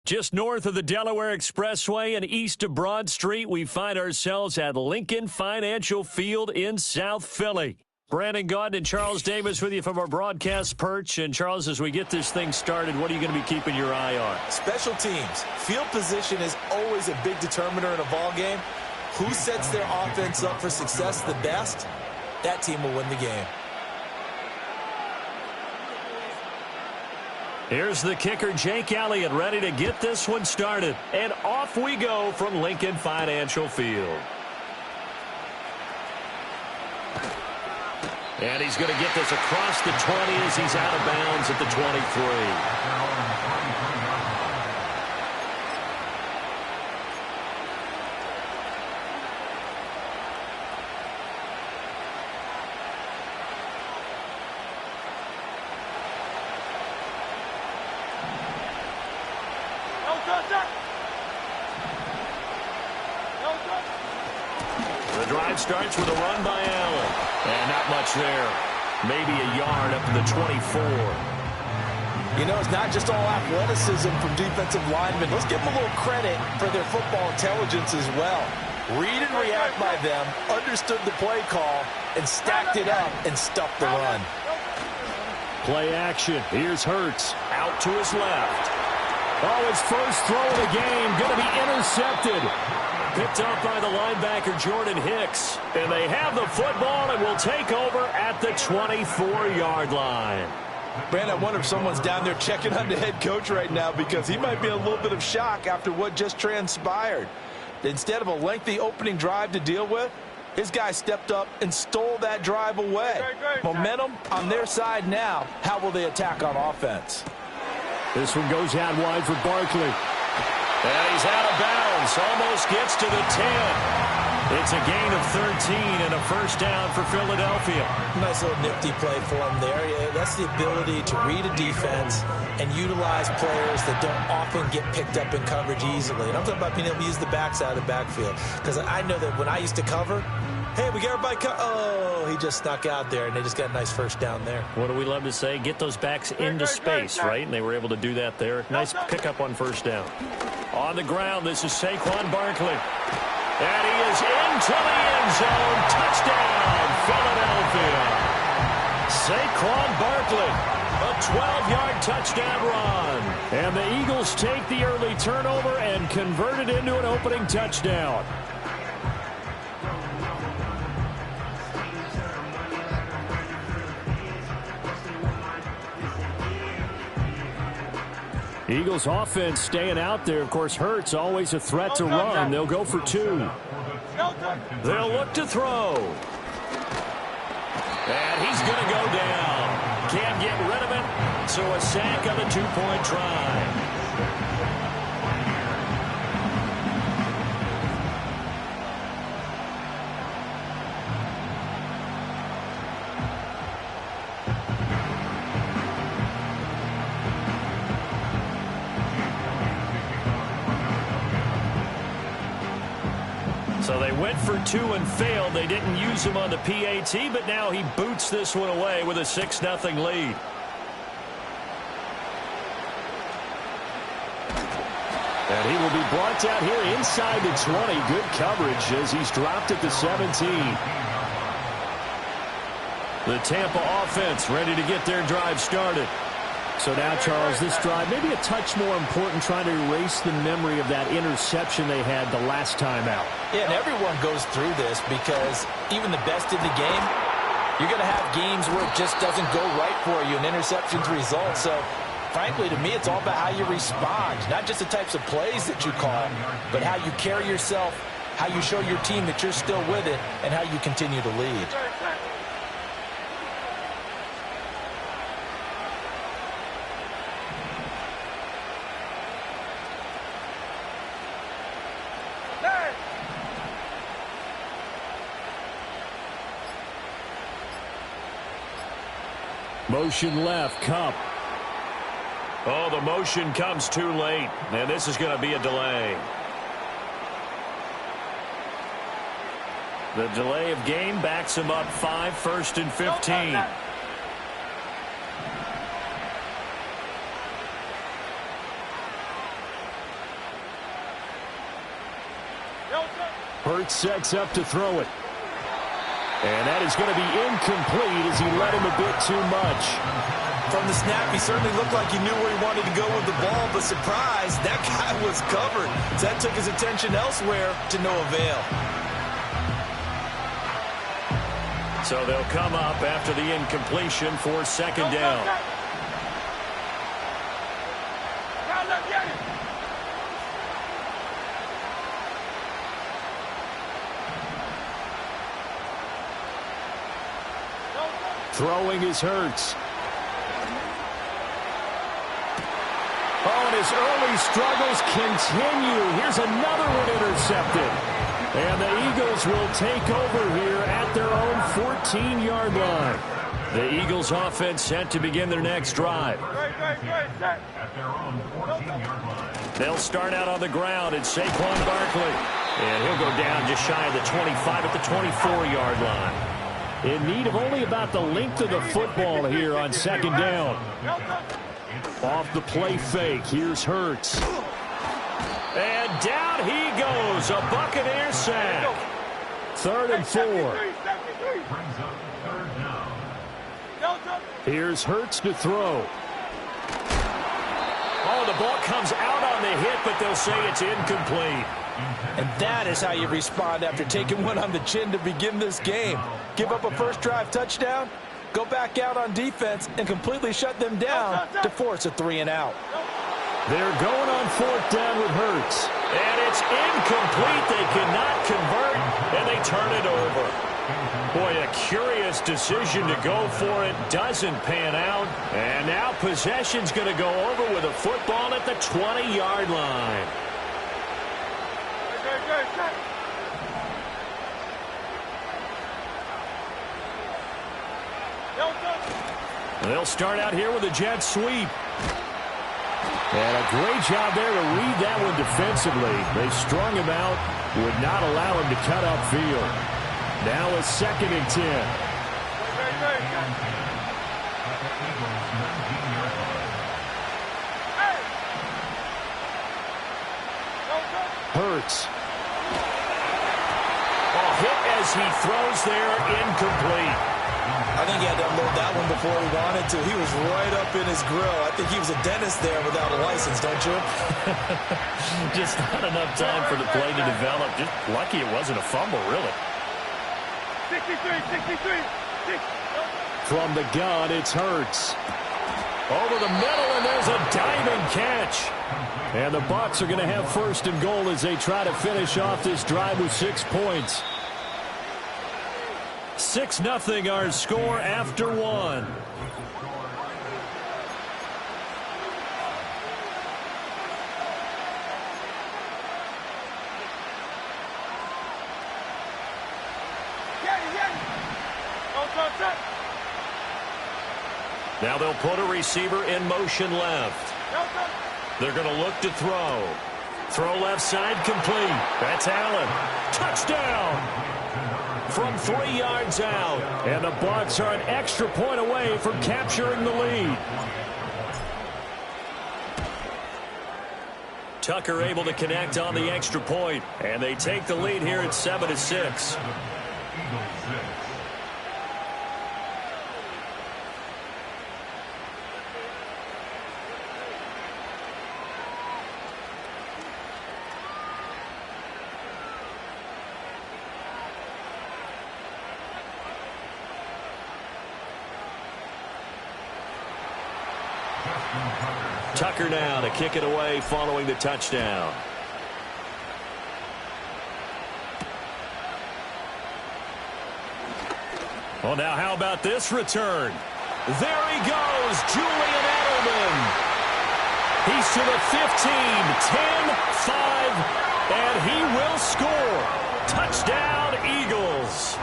Just north of the Delaware Expressway and east of Broad Street, we find ourselves at Lincoln Financial Field in South Philly. Brandon Gaudin and Charles Davis with you from our broadcast perch. And, Charles, as we get this thing started, what are you going to be keeping your eye on? Special teams. Field position is always a big determiner in a ball game. Who sets their offense up for success the best, that team will win the game. Here's the kicker, Jake Elliott, ready to get this one started. And off we go from Lincoln Financial Field. And he's going to get this across the 20 as he's out of bounds at the 23. The drive starts with a run by Allen. And not much there. Maybe a yard up to the 24. You know, it's not just all athleticism from defensive linemen. Let's give them a little credit for their football intelligence as well. Read and react by them, understood the play call, and stacked it up and stuffed the run. Play action. Here's Hurts. Out to his left. Oh, his first throw of the game going to be intercepted. Picked up by the linebacker, Jordan Hicks. And they have the football and will take over at the 24-yard line. Brand, I wonder if someone's down there checking on the head coach right now because he might be in a little bit of shock after what just transpired. Instead of a lengthy opening drive to deal with, his guy stepped up and stole that drive away. Momentum on their side now. How will they attack on offense? This one goes out wide for Barkley. And he's out of bounds. Almost gets to the 10. It's a gain of 13 and a first down for Philadelphia. Nice little nifty play for him there. Yeah, that's the ability to read a defense and utilize players that don't often get picked up in coverage easily. And I'm talking about being able to use the backside of the backfield. Because I know that when I used to cover, hey, we got everybody oh, he just snuck out there, and they just got a nice first down there. What do we love to say? Get those backs into space, right? And they were able to do that there. Nice pickup on first down. On the ground, this is Saquon Barkley. And he is into the end zone. Touchdown, Philadelphia. Saquon Barkley, a 12-yard touchdown run. And the Eagles take the early turnover and convert it into an opening touchdown. Eagles offense staying out there. Of course, Hurts always a threat to run. They'll go for 2. They'll look to throw. And he's going to go down. Can't get rid of it. So a sack on the 2-point try. So they went for 2 and failed. They didn't use him on the PAT, but now he boots this one away with a 6-0 lead. And he will be brought down here inside the 20. Good coverage as he's dropped at the 17. The Tampa offense ready to get their drive started. So now, Charles, this drive maybe a touch more important, trying to erase the memory of that interception they had the last time out. Yeah, and everyone goes through this because even the best in the game, you're going to have games where it just doesn't go right for you and interceptions result. So, frankly, to me, it's all about how you respond, not just the types of plays that you call, but how you carry yourself, how you show your team that you're still with it, and how you continue to lead. Motion left, Kupp. Oh, the motion comes too late, and this is going to be a delay. The delay of game backs him up 5, 1st and 15. Hurts sets up to throw it. And that is going to be incomplete as he led him a bit too much. From the snap, he certainly looked like he knew where he wanted to go with the ball, but surprise, that guy was covered. So that took his attention elsewhere to no avail. So they'll come up after the incompletion for 2nd down. Throwing is Hurts. Oh, and his early struggles continue. Here's another one intercepted. And the Eagles will take over here at their own 14-yard line. The Eagles offense set to begin their next drive. At their own 14-yard line. They'll start out on the ground. It's Saquon Barkley. And he'll go down just shy of the 25 at the 24-yard line. In need of only about the length of the football here on 2nd down. Off the play fake, here's Hurts. And down he goes, a Buccaneer sack. 3rd and 4. Brings up 3rd down. Here's Hurts to throw. Oh, the ball comes out on the hit, but they'll say it's incomplete. And that is how you respond after taking one on the chin to begin this game. Give up a first drive touchdown, go back out on defense, and completely shut them down to force a 3-and-out. They're going on 4th down with Hurts. And it's incomplete. They cannot convert, and they turn it over. Boy, a curious decision to go for it. Doesn't pan out. And now possession's going to go over with a football at the 20-yard line. They'll start out here with a jet sweep. And a great job there to read that one defensively. They strung him out, would not allow him to cut upfield. Now a 2nd and 10. Hurts. Hit as he throws there, incomplete. I think he had to unload that one before he wanted to. He was right up in his grill. I think he was a dentist there without a license, don't you? Just not enough time for the play to develop. Just lucky it wasn't a fumble, really. 63. From the gun, it's Hurts. Over the middle, and there's a diving catch. And the Bucs are going to have 1st and goal as they try to finish off this drive with 6 points. 6-0 our score after 1. Now they'll put a receiver in motion left. They're going to look to throw. Throw left side complete. That's Allen. Touchdown! From 3 yards out. And the Bucs are an extra point away from capturing the lead. Tucker able to connect on the extra point. And they take the lead here at 7-6. Tucker now to kick it away following the touchdown. Well, now how about this return? There he goes, Julian Edelman. He's to the 15, 10, 5, and he will score. Touchdown, Eagles.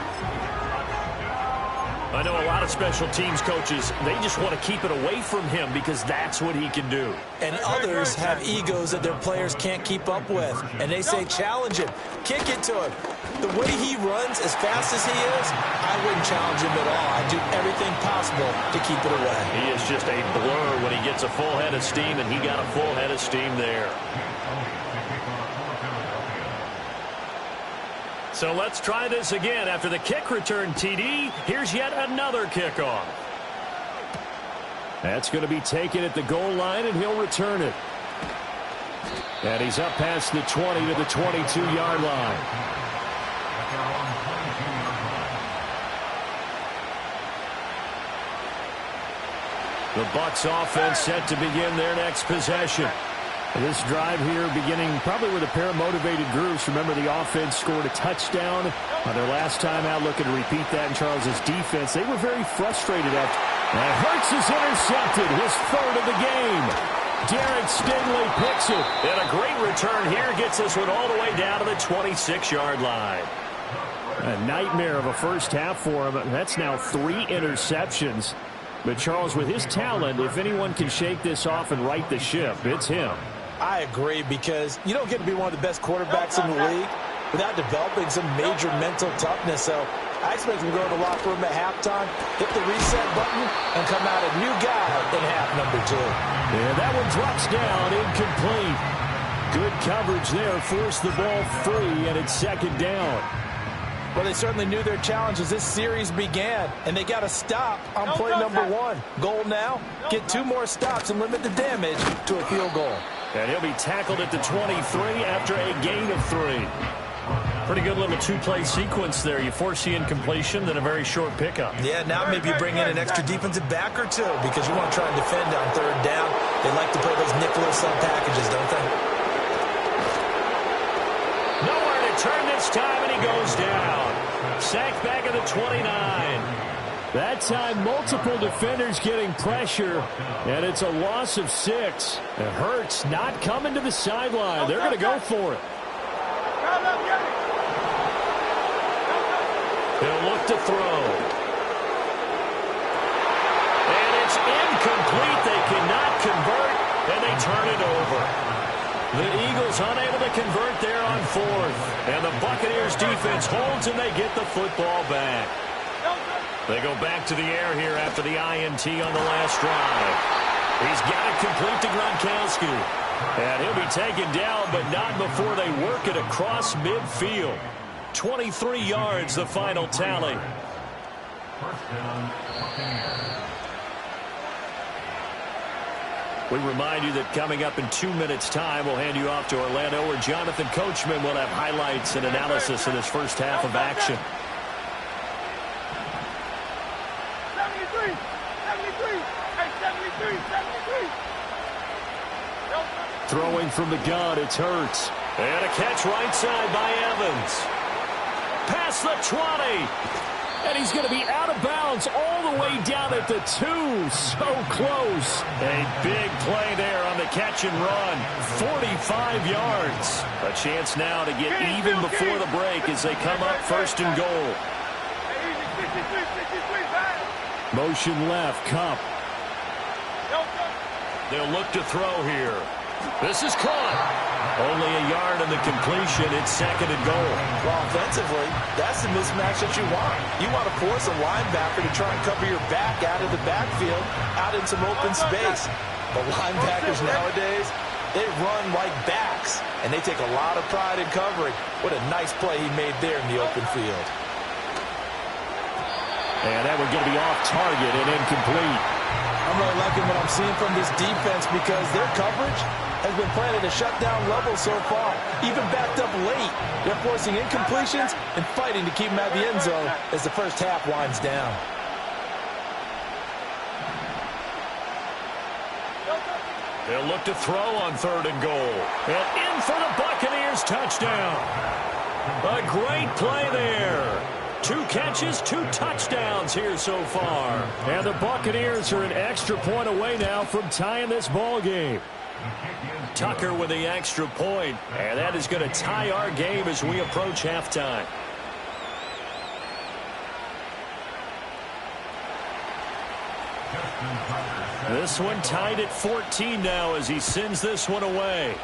I know a lot of special teams coaches, they just want to keep it away from him because that's what he can do. And others have egos that their players can't keep up with. And they say, challenge him, kick it to him. The way he runs as fast as he is, I wouldn't challenge him at all. I'd do everything possible to keep it away. He is just a blur when he gets a full head of steam, and he got a full head of steam there. So let's try this again. After the kick return, TD, here's yet another kickoff. That's going to be taken at the goal line, and he'll return it. And he's up past the 20 to the 22-yard line. The Bucs offense set to begin their next possession. This drive here beginning probably with a pair of motivated groups. Remember, the offense scored a touchdown on their last time out, looking to repeat that in Charles's defense. They were very frustrated after. And Hurts is intercepted, his 3rd of the game. Derek Stingley picks it. And a great return here gets this one all the way down to the 26-yard line. A nightmare of a first half for him. That's now 3 interceptions. But Charles, with his talent, if anyone can shake this off and right the ship, it's him. I agree, because you don't get to be one of the best quarterbacks in the league without developing some major mental toughness. So I expect him to go to the locker room at halftime, hit the reset button, and come out a new guy in half number 2. And that one drops down, incomplete. Good coverage there, forced the ball free, and it's 2nd down. Well, they certainly knew their challenge as this series began, and they got to stop on play number 1. Goal now, get 2 more stops and limit the damage to a field goal. And he'll be tackled at the 23 after a gain of 3. Pretty good little 2-play sequence there. You force the incompletion, then a very short pickup. Yeah, now maybe you bring in an extra defensive back or 2 because you want to try and defend on 3rd down. They like to play those nickel sub packages, don't they? Nowhere to turn this time, and he goes down. Sacked back at the 29. That time, multiple defenders getting pressure, and it's a loss of 6. It hurts not coming to the sideline. They're going to go for it. They'll look to throw. And it's incomplete. They cannot convert, and they turn it over. The Eagles unable to convert there on 4th. And the Buccaneers defense holds, and they get the football back. They go back to the air here after the INT on the last drive. He's got it complete to Gronkowski. And he'll be taken down, but not before they work it across midfield. 23 yards, the final tally. First down, Buccaneers. We remind you that coming up in 2 minutes' time, we'll hand you off to Orlando, where Jonathan Coachman will have highlights and analysis in his first half of action. 73, 73, hey, 73, 73. Throwing from the gun, it's Hurts. And a catch right side by Evans. Past the 20. And he's going to be out of bounds all the way down at the 2. So close. A big play there on the catch and run. 45 yards. A chance now to get even before the break as they come up 1st and goal. Motion left, Kupp. They'll look to throw here. This is caught. Only a yard in the completion. It's 2nd and goal. Well, offensively, that's the mismatch that you want. You want to force a linebacker to try and cover your back out of the backfield, out in some open space. But linebackers nowadays, they run like backs, and they take a lot of pride in covering. What a nice play he made there in the open field. And that one's going to be off target and incomplete. I'm really liking what I'm seeing from this defense because their coverage has been playing at a shutdown level so far. Even backed up late, they're forcing incompletions and fighting to keep them out of the end zone as the first half winds down. They'll look to throw on 3rd and goal. And in for the Buccaneers touchdown. A great play there. 2 catches, 2 touchdowns here so far. And the Buccaneers are an extra point away now from tying this ball game. Tucker with the extra point, and that is going to tie our game as we approach halftime. This one tied at 14 now as he sends this one away.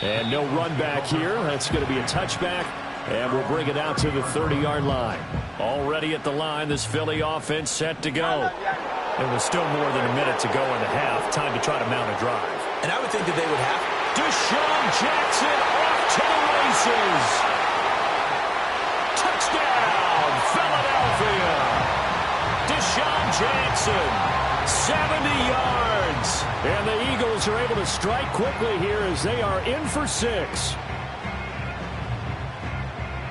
And no run back here. That's going to be a touchback, and we'll bring it out to the 30-yard line. Already at the line, this Philly offense set to go. There was still more than a minute to go in the half. Time to try to mount a drive. And I would think that they would have. Deshaun Jackson off to the races. Touchdown, Philadelphia. Deshaun Jackson, 70 yards. And the Eagles are able to strike quickly here as they are in for 6.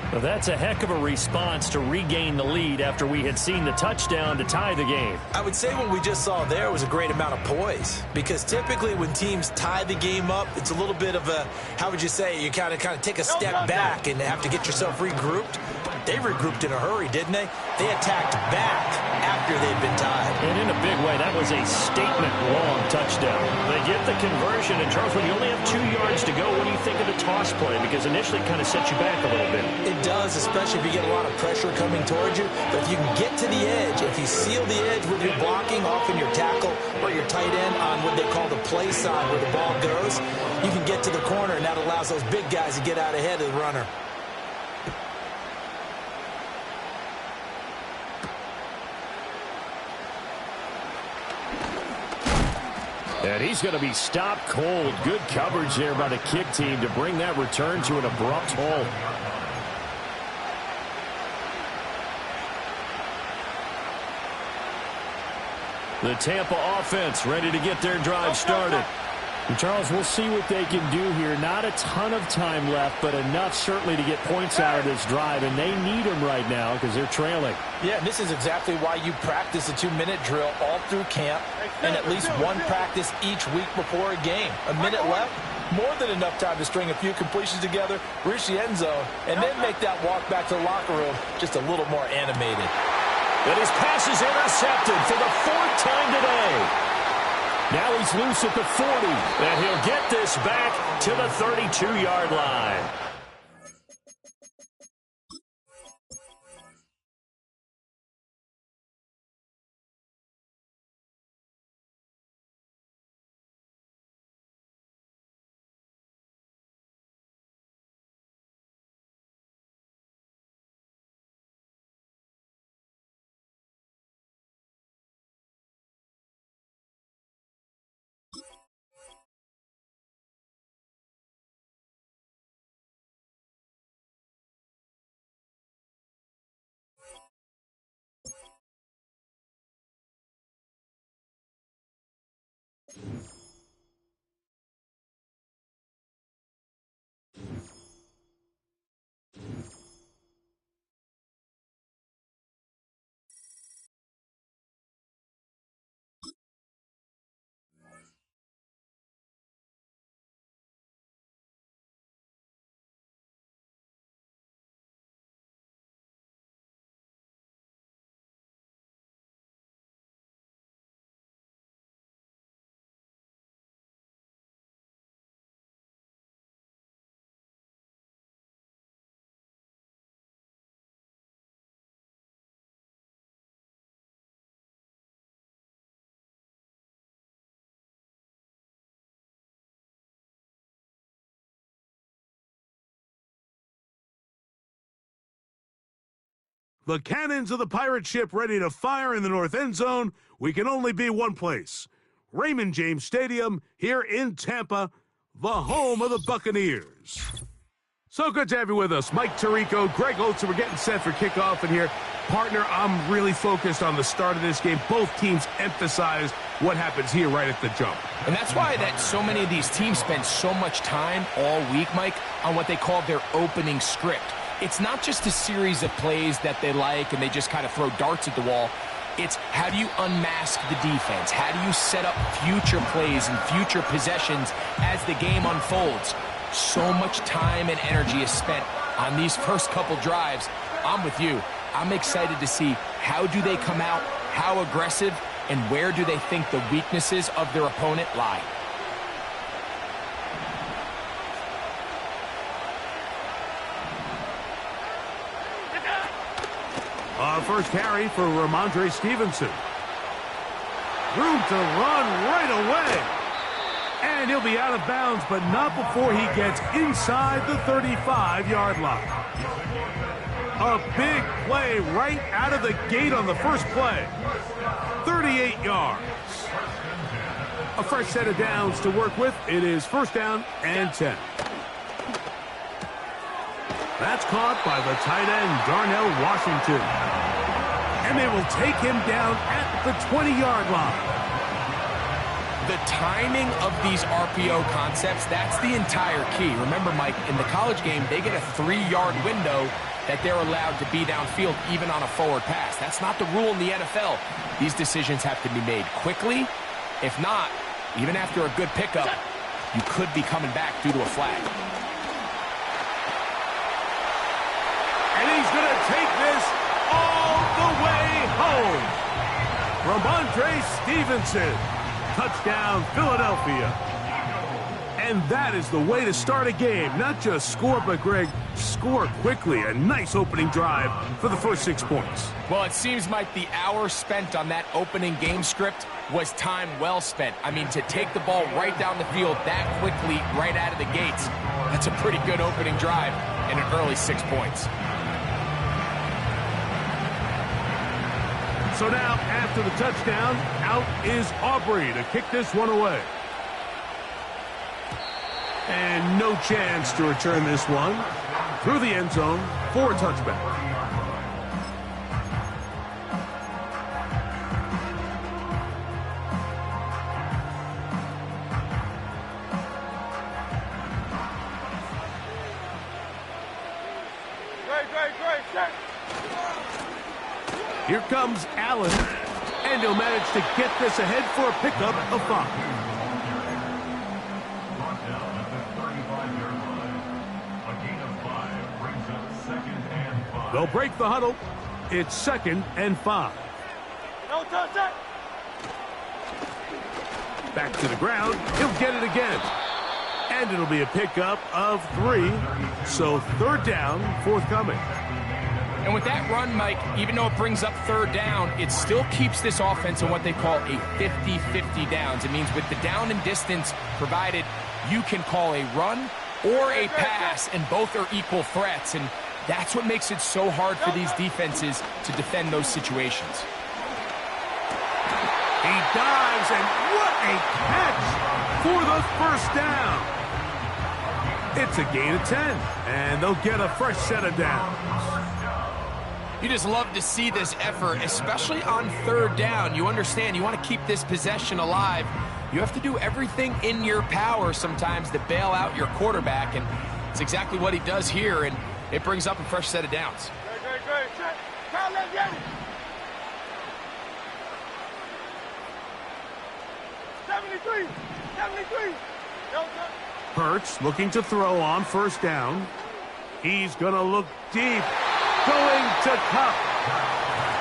Well, that's a heck of a response to regain the lead after we had seen the touchdown to tie the game. I would say what we just saw there was a great amount of poise, because typically when teams tie the game up, it's a little bit of a, how would you say, you kind of take a step back and have to get yourself regrouped. They regrouped in a hurry, didn't they? They attacked back after they'd been tied. And in a big way, that was a statement-long touchdown. They get the conversion, and Charles, when you only have 2 yards to go, what do you think of the toss play? Because initially it kind of sets you back a little bit. It does, especially if you get a lot of pressure coming towards you. But if you can get to the edge, if you seal the edge with your blocking, often your tackle or your tight end on what they call the play side where the ball goes, you can get to the corner, and that allows those big guys to get out ahead of the runner. And he's going to be stopped cold. Good coverage there by the kick team to bring that return to an abrupt halt. The Tampa offense ready to get their drive started. And Charles, we'll see what they can do here. Not a ton of time left, but enough certainly to get points out of this drive, and they need them right now because they're trailing. Yeah, this is exactly why you practice a 2-minute drill all through camp and at least one practice each week before a game. A minute left, more than enough time to string a few completions together, reach the end zone, and then make that walk back to the locker room just a little more animated. And his pass is intercepted for the 4th time today. Now he's loose at the 40, and he'll get this back to the 32-yard line. The cannons of the pirate ship ready to fire in the north end zone. We can only be one place. Raymond James Stadium here in Tampa, the home of the Buccaneers. So good to have you with us. Mike Tirico, Greg Olsen, we're getting set for kickoff in here. Partner, I'm really focused on the start of this game. Both teams emphasize what happens here right at the jump. And that's why that so many of these teams spend so much time all week, Mike, on what they call their opening script. It's not just a series of plays that they like and they just kind of throw darts at the wall. It's how do you unmask the defense? How do you set up future plays and future possessions as the game unfolds? So much time and energy is spent on these first couple drives. I'm with you. I'm excited to see how do they come out, how aggressive, and where do they think the weaknesses of their opponent lie. First carry for Ramondre Stevenson. Room to run right away. And he'll be out of bounds, but not before he gets inside the 35-yard line. A big play right out of the gate on the first play. 38 yards. A fresh set of downs to work with. It is first down and 10. That's caught by the tight end, Darnell Washington. And they will take him down at the 20-yard line. The timing of these RPO concepts, that's the entire key. Remember, Mike, in the college game, they get a 3-yard window that they're allowed to be downfield even on a forward pass. That's not the rule in the NFL. These decisions have to be made quickly. If not, even after a good pickup, you could be coming back due to a flag. And he's going to take this all the way home. Ramondre Stevenson. Touchdown, Philadelphia. And that is the way to start a game. Not just score, but, Greg, score quickly. A nice opening drive for the first 6 points. Well, it seems like the hour spent on that opening game script was time well spent. I mean, to take the ball right down the field that quickly, right out of the gates, that's a pretty good opening drive and an early 6 points. So now, after the touchdown, out is Aubrey to kick this one away. And no chance to return this one through the end zone for a touchback. Here comes Allen, and he'll manage to get this ahead for a pickup of 5. Brought down at the 35-yard line. A gain of 5 brings up 2nd and 5. They'll break the huddle. It's 2nd and 5. No touch that. Back to the ground. He'll get it again. And it'll be a pickup of 3. So 3rd down, forthcoming. And with that run, Mike, even though it brings up 3rd down, it still keeps this offense in what they call a 50-50 downs. It means with the down and distance provided, you can call a run or a pass, and both are equal threats. And that's what makes it so hard for these defenses to defend those situations. He dives, and what a catch for the 1st down. It's a gain of 10, and they'll get a fresh set of downs. You just love to see this effort, especially on 3rd down. You understand, you want to keep this possession alive. You have to do everything in your power sometimes to bail out your quarterback, and it's exactly what he does here, and it brings up a fresh set of downs. Great. Check. Count that, Yanni. 73. No touch. Hurts looking to throw on 1st down. He's going to look deep. Going to Kupp.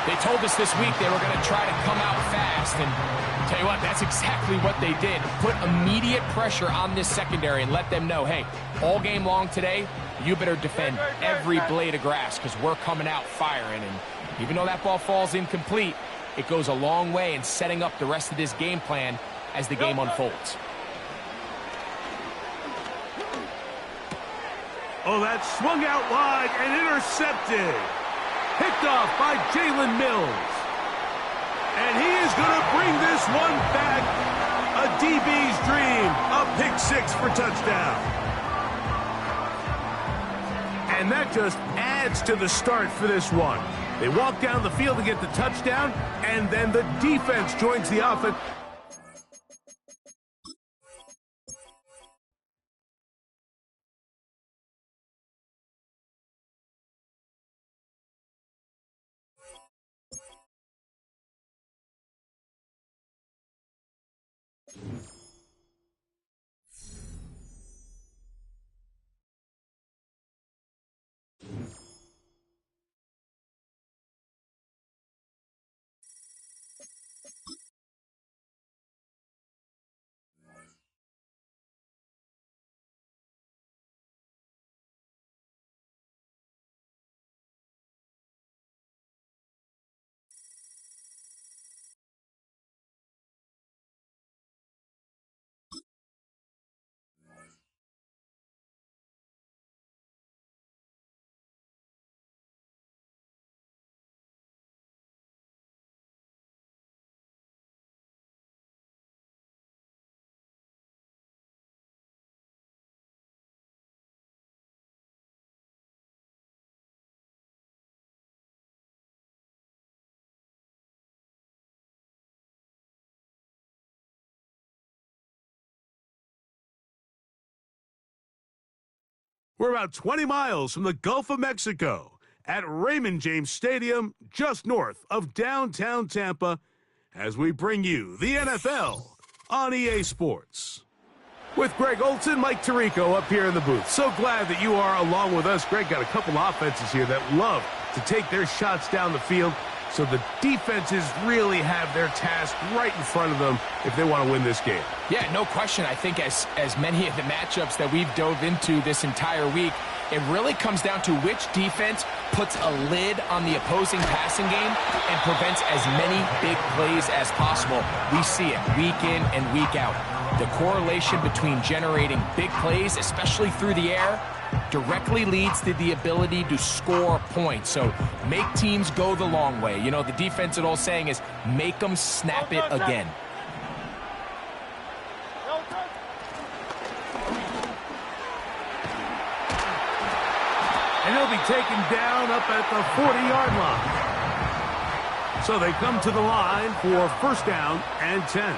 They told us this week they were going to try to come out fast, and tell you what, that's exactly what they did. Put immediate pressure on this secondary and let them know, hey, all game long today, you better defend every blade of grass because we're coming out firing. And even though that ball falls incomplete, it goes a long way in setting up the rest of this game plan as the game unfolds. Oh, that swung out wide and intercepted. Picked off by Jalen Mills. And he is going to bring this one back. A DB's dream. A pick 6 for touchdown. And that just adds to the start for this one. They walk down the field to get the touchdown, and then the defense joins the offense. We're about 20 miles from the Gulf of Mexico at Raymond James Stadium, just north of downtown Tampa, as we bring you the NFL on EA Sports. With Greg Olson, Mike Tirico up here in the booth. So glad that you are along with us. Greg got a couple offenses here that love to take their shots down the field, so the defenses really have their task right in front of them if they want to win this game. Yeah, no question. I think as many of the matchups that we've dove into this entire week, it really comes down to which defense puts a lid on the opposing passing game and prevents as many big plays as possible. We see it week in and week out. The correlation between generating big plays, especially through the air, directly leads to the ability to score points. So make teams go the long way. You know, the defense, old saying is make them snap it again. be taken down up at the 40-yard line. So they come to the line for first down and 10.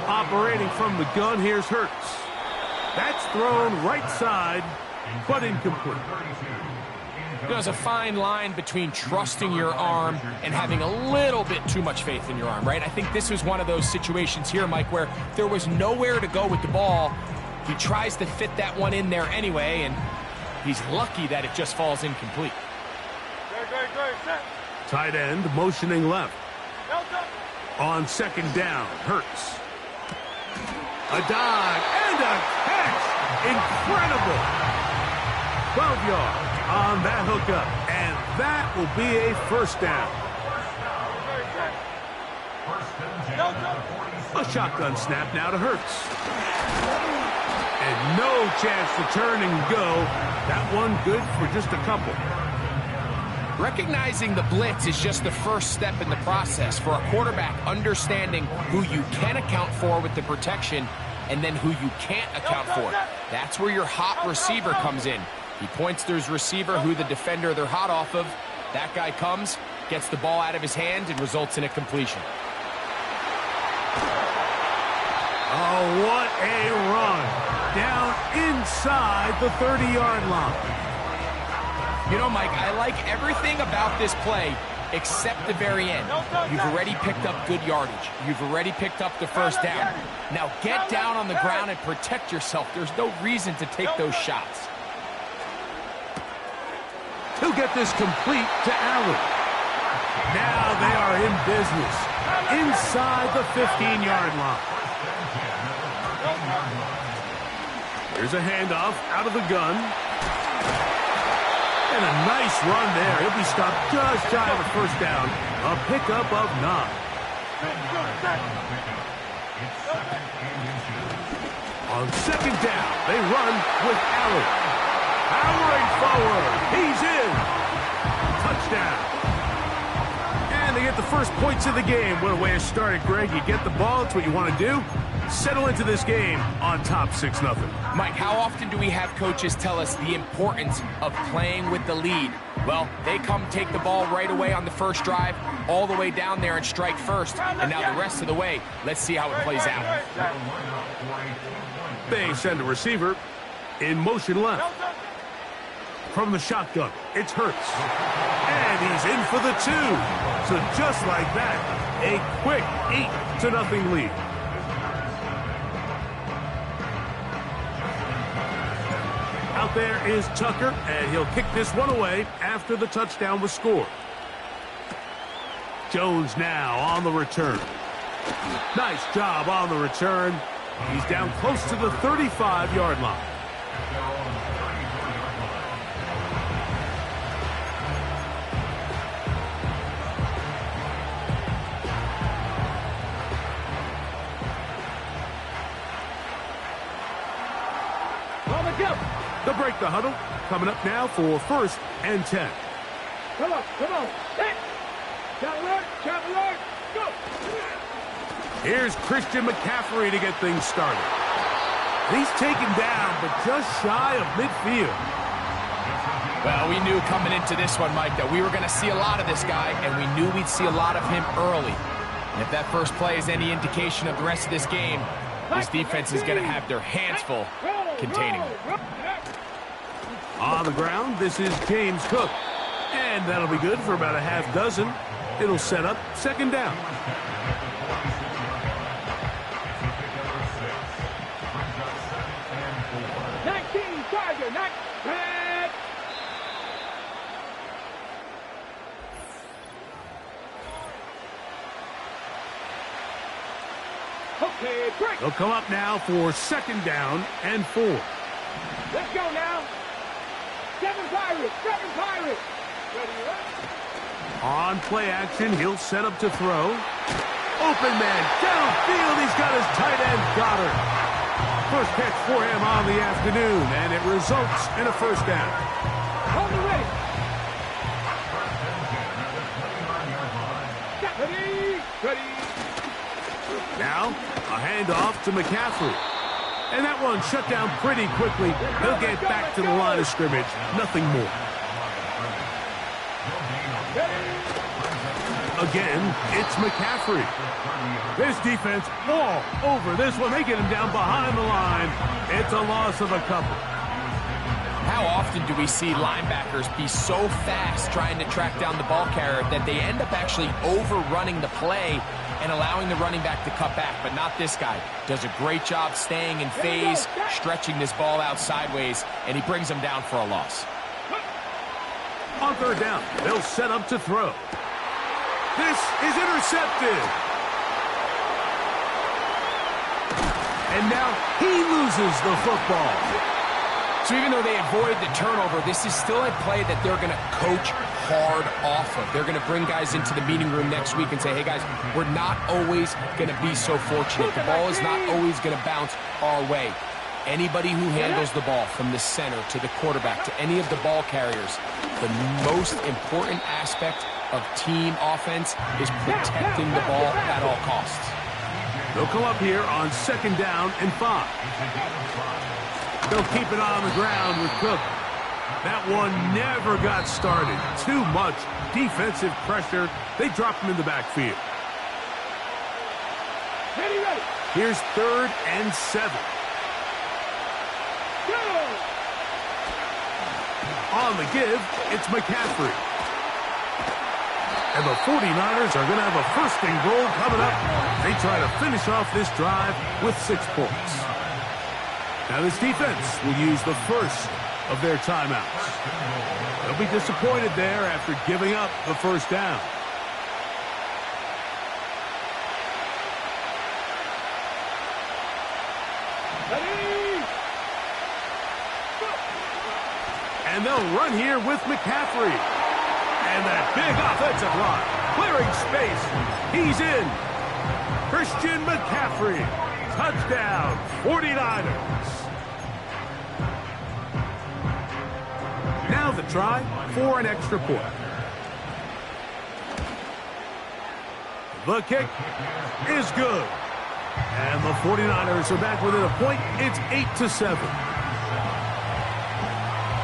Operating from the gun, here's Hurts. That's thrown right side, but incomplete. There's a fine line between trusting your arm and having a little bit too much faith in your arm, right? I think this was one of those situations here, Mike, where there was nowhere to go with the ball. He tries to fit that one in there anyway, and he's lucky that it just falls incomplete. Tight end motioning left. On second down, Hurts. A dive and a catch. Incredible. 12 yards on that hookup, and that will be a first down. A shotgun snap now to Hurts. And no chance to turn and go. That one good for just a couple. Recognizing the blitz is just the first step in the process for a quarterback, understanding who you can account for with the protection and then who you can't account for. That's where your hot receiver comes in. He points to his receiver, who the defender they're hot off of. That guy comes, gets the ball out of his hand, and results in a completion. Oh, what a run. Down inside the 30-yard line. You know, Mike, I like everything about this play except the very end. You've already picked up good yardage. You've already picked up the first down. Now get down on the ground and protect yourself. There's no reason to take those shots. He'll get this complete to Allen. Now they are in business inside the 15-yard line. Here's a handoff out of the gun. And a nice run there. He'll be stopped just shy of a first down. A pickup of 9. On second down, they run with Allen. Powering forward. He's in. Touchdown. And they get the first points of the game. What a way to start it, Greg. You get the ball. It's what you want to do. Settle into this game on top 6-0. Mike, how often do we have coaches tell us the importance of playing with the lead? Well, they come take the ball right away on the first drive, all the way down there and strike first. And now the rest of the way, let's see how it plays out. They send a receiver in motion left. From the shotgun, it's Hurts. And he's in for the 2. So just like that, a quick 8-0 lead. Out there is Tucker, and he'll kick this one away after the touchdown was scored. Jones now on the return. Nice job on the return. He's down close to the 35-yard line. They'll break the huddle. Coming up now for first and 10. Come on. Traveler, go. Here's Christian McCaffrey to get things started. He's taken down, but just shy of midfield. Well, we knew coming into this one, Mike, that we were going to see a lot of this guy, and we knew we'd see a lot of him early. And if that first play is any indication of the rest of this game, this defense is going to have their hands full containing him. On the ground, this is James Cook. And that'll be good for about a half dozen. It'll set up second down. Okay, break. They'll come up now for second down and 4. Let's go now. Seven Pirates. Ready, On play action, he'll set up to throw. Open man, downfield, he's got his tight end, Goddard. First catch for him on the afternoon, and it results in a first down. Hold the ready. Ready. Now, a handoff to McCaffrey. And that one shut down pretty quickly. He'll get back to the line of scrimmage. Nothing more. Again, it's McCaffrey. This defense all over this one. They get him down behind the line. It's a loss of a couple. How often do we see linebackers be so fast trying to track down the ball carrier that they end up actually overrunning the play and allowing the running back to cut back? But not this guy. Does a great job staying in phase, stretching this ball out sideways, and he brings him down for a loss. On third down, they'll set up to throw. This is intercepted. And now he loses the football. So even though they avoid the turnover, this is still a play that they're going to coach hard off of. They're going to bring guys into the meeting room next week and say, hey, guys, we're not always going to be so fortunate. The ball is not always going to bounce our way. Anybody who handles the ball from the center to the quarterback to any of the ball carriers, the most important aspect of team offense is protecting the ball at all costs. They'll come up here on 2nd down and 5. They'll keep it on the ground with Cook. That one never got started. Too much defensive pressure. They drop him in the backfield. Here's 3rd and 7. On the give, it's McCaffrey. And the 49ers are going to have a 1st and goal coming up. They try to finish off this drive with 6 points. Now this defense will use the first of their timeouts. They'll be disappointed there after giving up the 1st down. And they'll run here with McCaffrey. And that big offensive line, clearing space. He's in. Christian McCaffrey. Touchdown, 49ers. Now the try for an extra point. The kick is good. And the 49ers are back within a point. It's 8-7.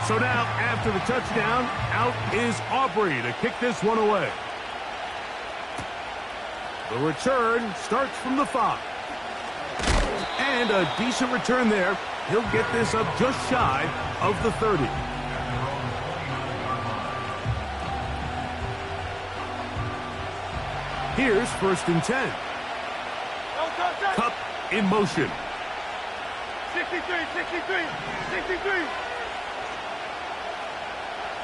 So now, after the touchdown, out is Aubrey to kick this one away. The return starts from the 5. And a decent return there. He'll get this up just shy of the 30. Here's 1st and 10. Kupp in motion. 63, 63, 63.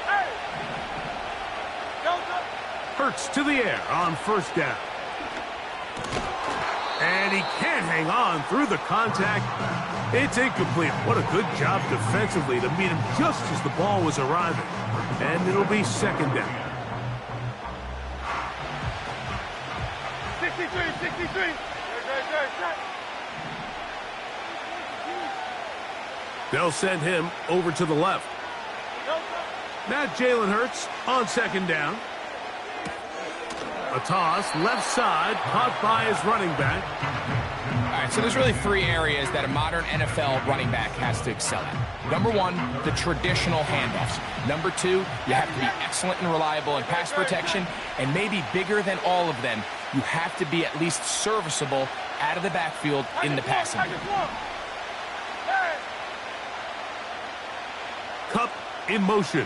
Hey! Hurts to the air on 1st down. And he can't hang on through the contact. It's incomplete. What a good job defensively to meet him just as the ball was arriving. And it'll be 2nd down. 63, 63. They'll send him over to the left. Now Jalen Hurts on 2nd down. A toss, left side, caught by his running back. All right, so there's really 3 areas that a modern NFL running back has to excel at. Number 1, the traditional handoffs. Number 2, you have to be excellent and reliable in pass protection. And maybe bigger than all of them, you have to be at least serviceable out of the backfield in the passing game. Kupp in motion.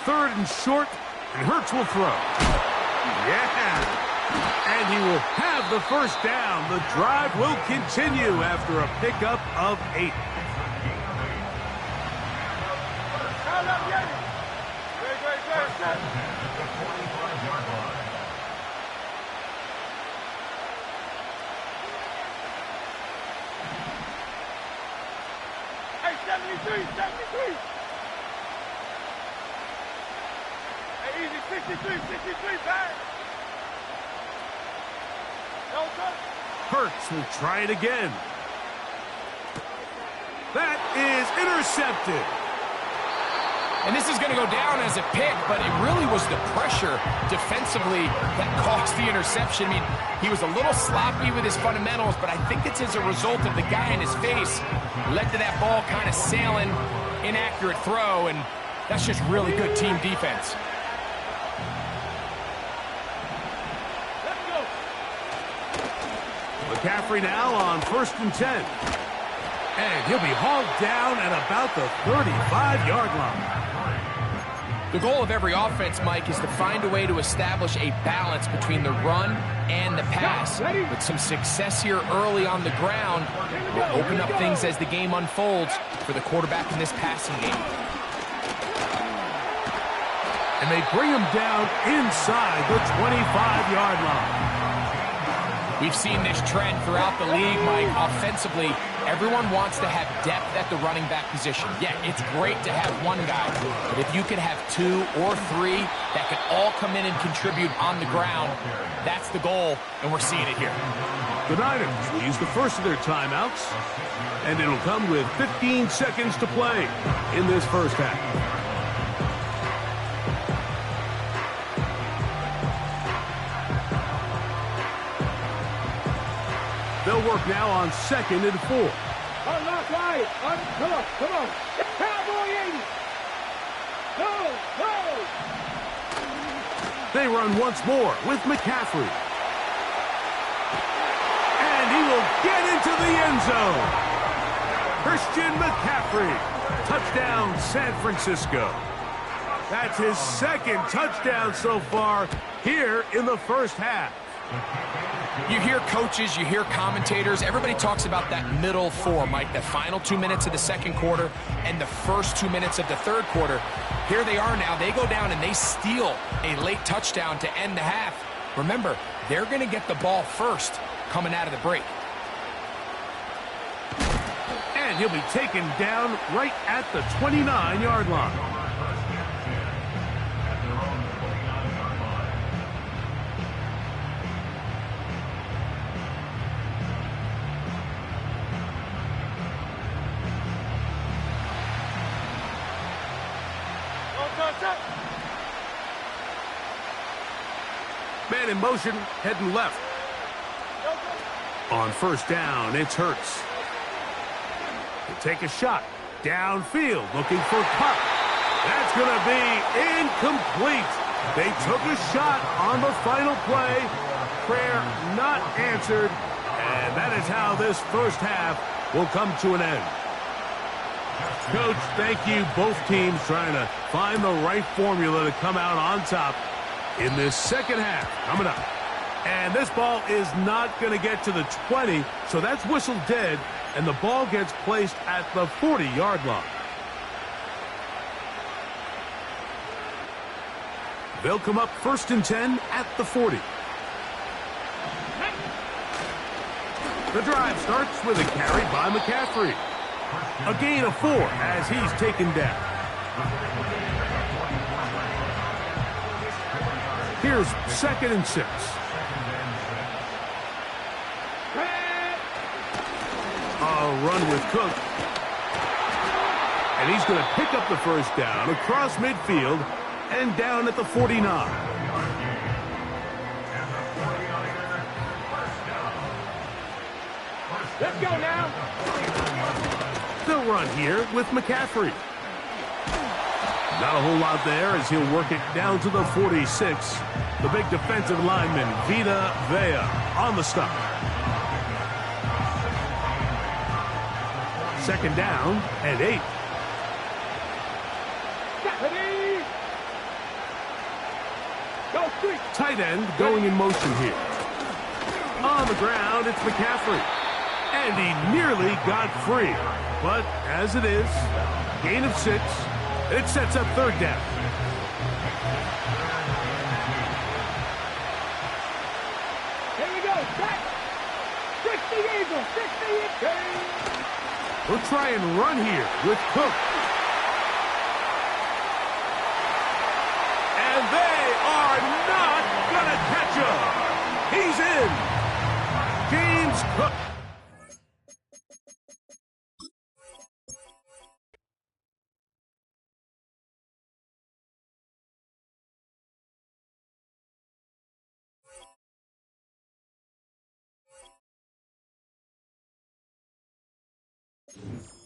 3rd and short, and Hurts will throw. Yeah! And he will have the 1st down. The drive will continue after a pickup of 8. Hey, 73, 73. Hey, easy, 63, 63, back. Hurts will try it again. That is intercepted. And this is going to go down as a pick, but it really was the pressure defensively that caused the interception. I mean, he was a little sloppy with his fundamentals, but I think it's as a result of the guy in his face led to that ball kind of sailing, inaccurate throw, and that's just really good team defense. McCaffrey now on 1st and 10. And he'll be hauled down at about the 35-yard line. The goal of every offense, Mike, is to find a way to establish a balance between the run and the pass. With some success here early on the ground, will open up things as the game unfolds for the quarterback in this passing game. And they bring him down inside the 25-yard line. We've seen this trend throughout the league, Mike. Offensively, everyone wants to have depth at the running back position. Yeah, it's great to have one guy, but if you could have 2 or 3 that could all come in and contribute on the ground, that's the goal, and we're seeing it here. The Niners will use the first of their timeouts, and it'll come with 15 seconds to play in this first half. They'll work now on 2nd and 4. Unlock wide. Come on. Cowboy 80. Go. They run once more with McCaffrey. And he will get into the end zone. Christian McCaffrey. Touchdown, San Francisco. That's his 2nd touchdown so far here in the first half. You hear coaches, you hear commentators, everybody talks about that middle 4, Mike, the final 2 minutes of the second quarter and the first 2 minutes of the third quarter. Here they are now. They go down and they steal a late touchdown to end the half. Remember, they're going to get the ball first coming out of the break. And he'll be taken down right at the 29-yard line. Man in motion, heading left. On 1st down, it's Hurts. They take a shot. Downfield, looking for Kupp. That's going to be incomplete. They took a shot on the final play. Prayer not answered. And that is how this first half will come to an end. Coach, thank you. Both teams trying to find the right formula to come out on top in this second half coming up. And this ball is not going to get to the 20, so that's whistled dead, and the ball gets placed at the 40-yard line. They'll come up 1st and 10 at the 40. The drive starts with a carry by McCaffrey. A gain of 4 as he's taken down. Here's 2nd and 6. A run with Cook. And he's going to pick up the first down across midfield and down at the 49. Let's go now. They'll run here with McCaffrey. Not a whole lot there as he'll work it down to the 46. The big defensive lineman, Vita Vea, on the stop. 2nd down and 8. Tight end going in motion here. On the ground, it's McCaffrey. And he nearly got free. But as it is, gain of 6. It sets up 3rd down. Here we go. Back. 60 Eagles. 60 Eagles. We'll try and run here with Cook. And they are not going to catch him. He's in. James Cook. Defense.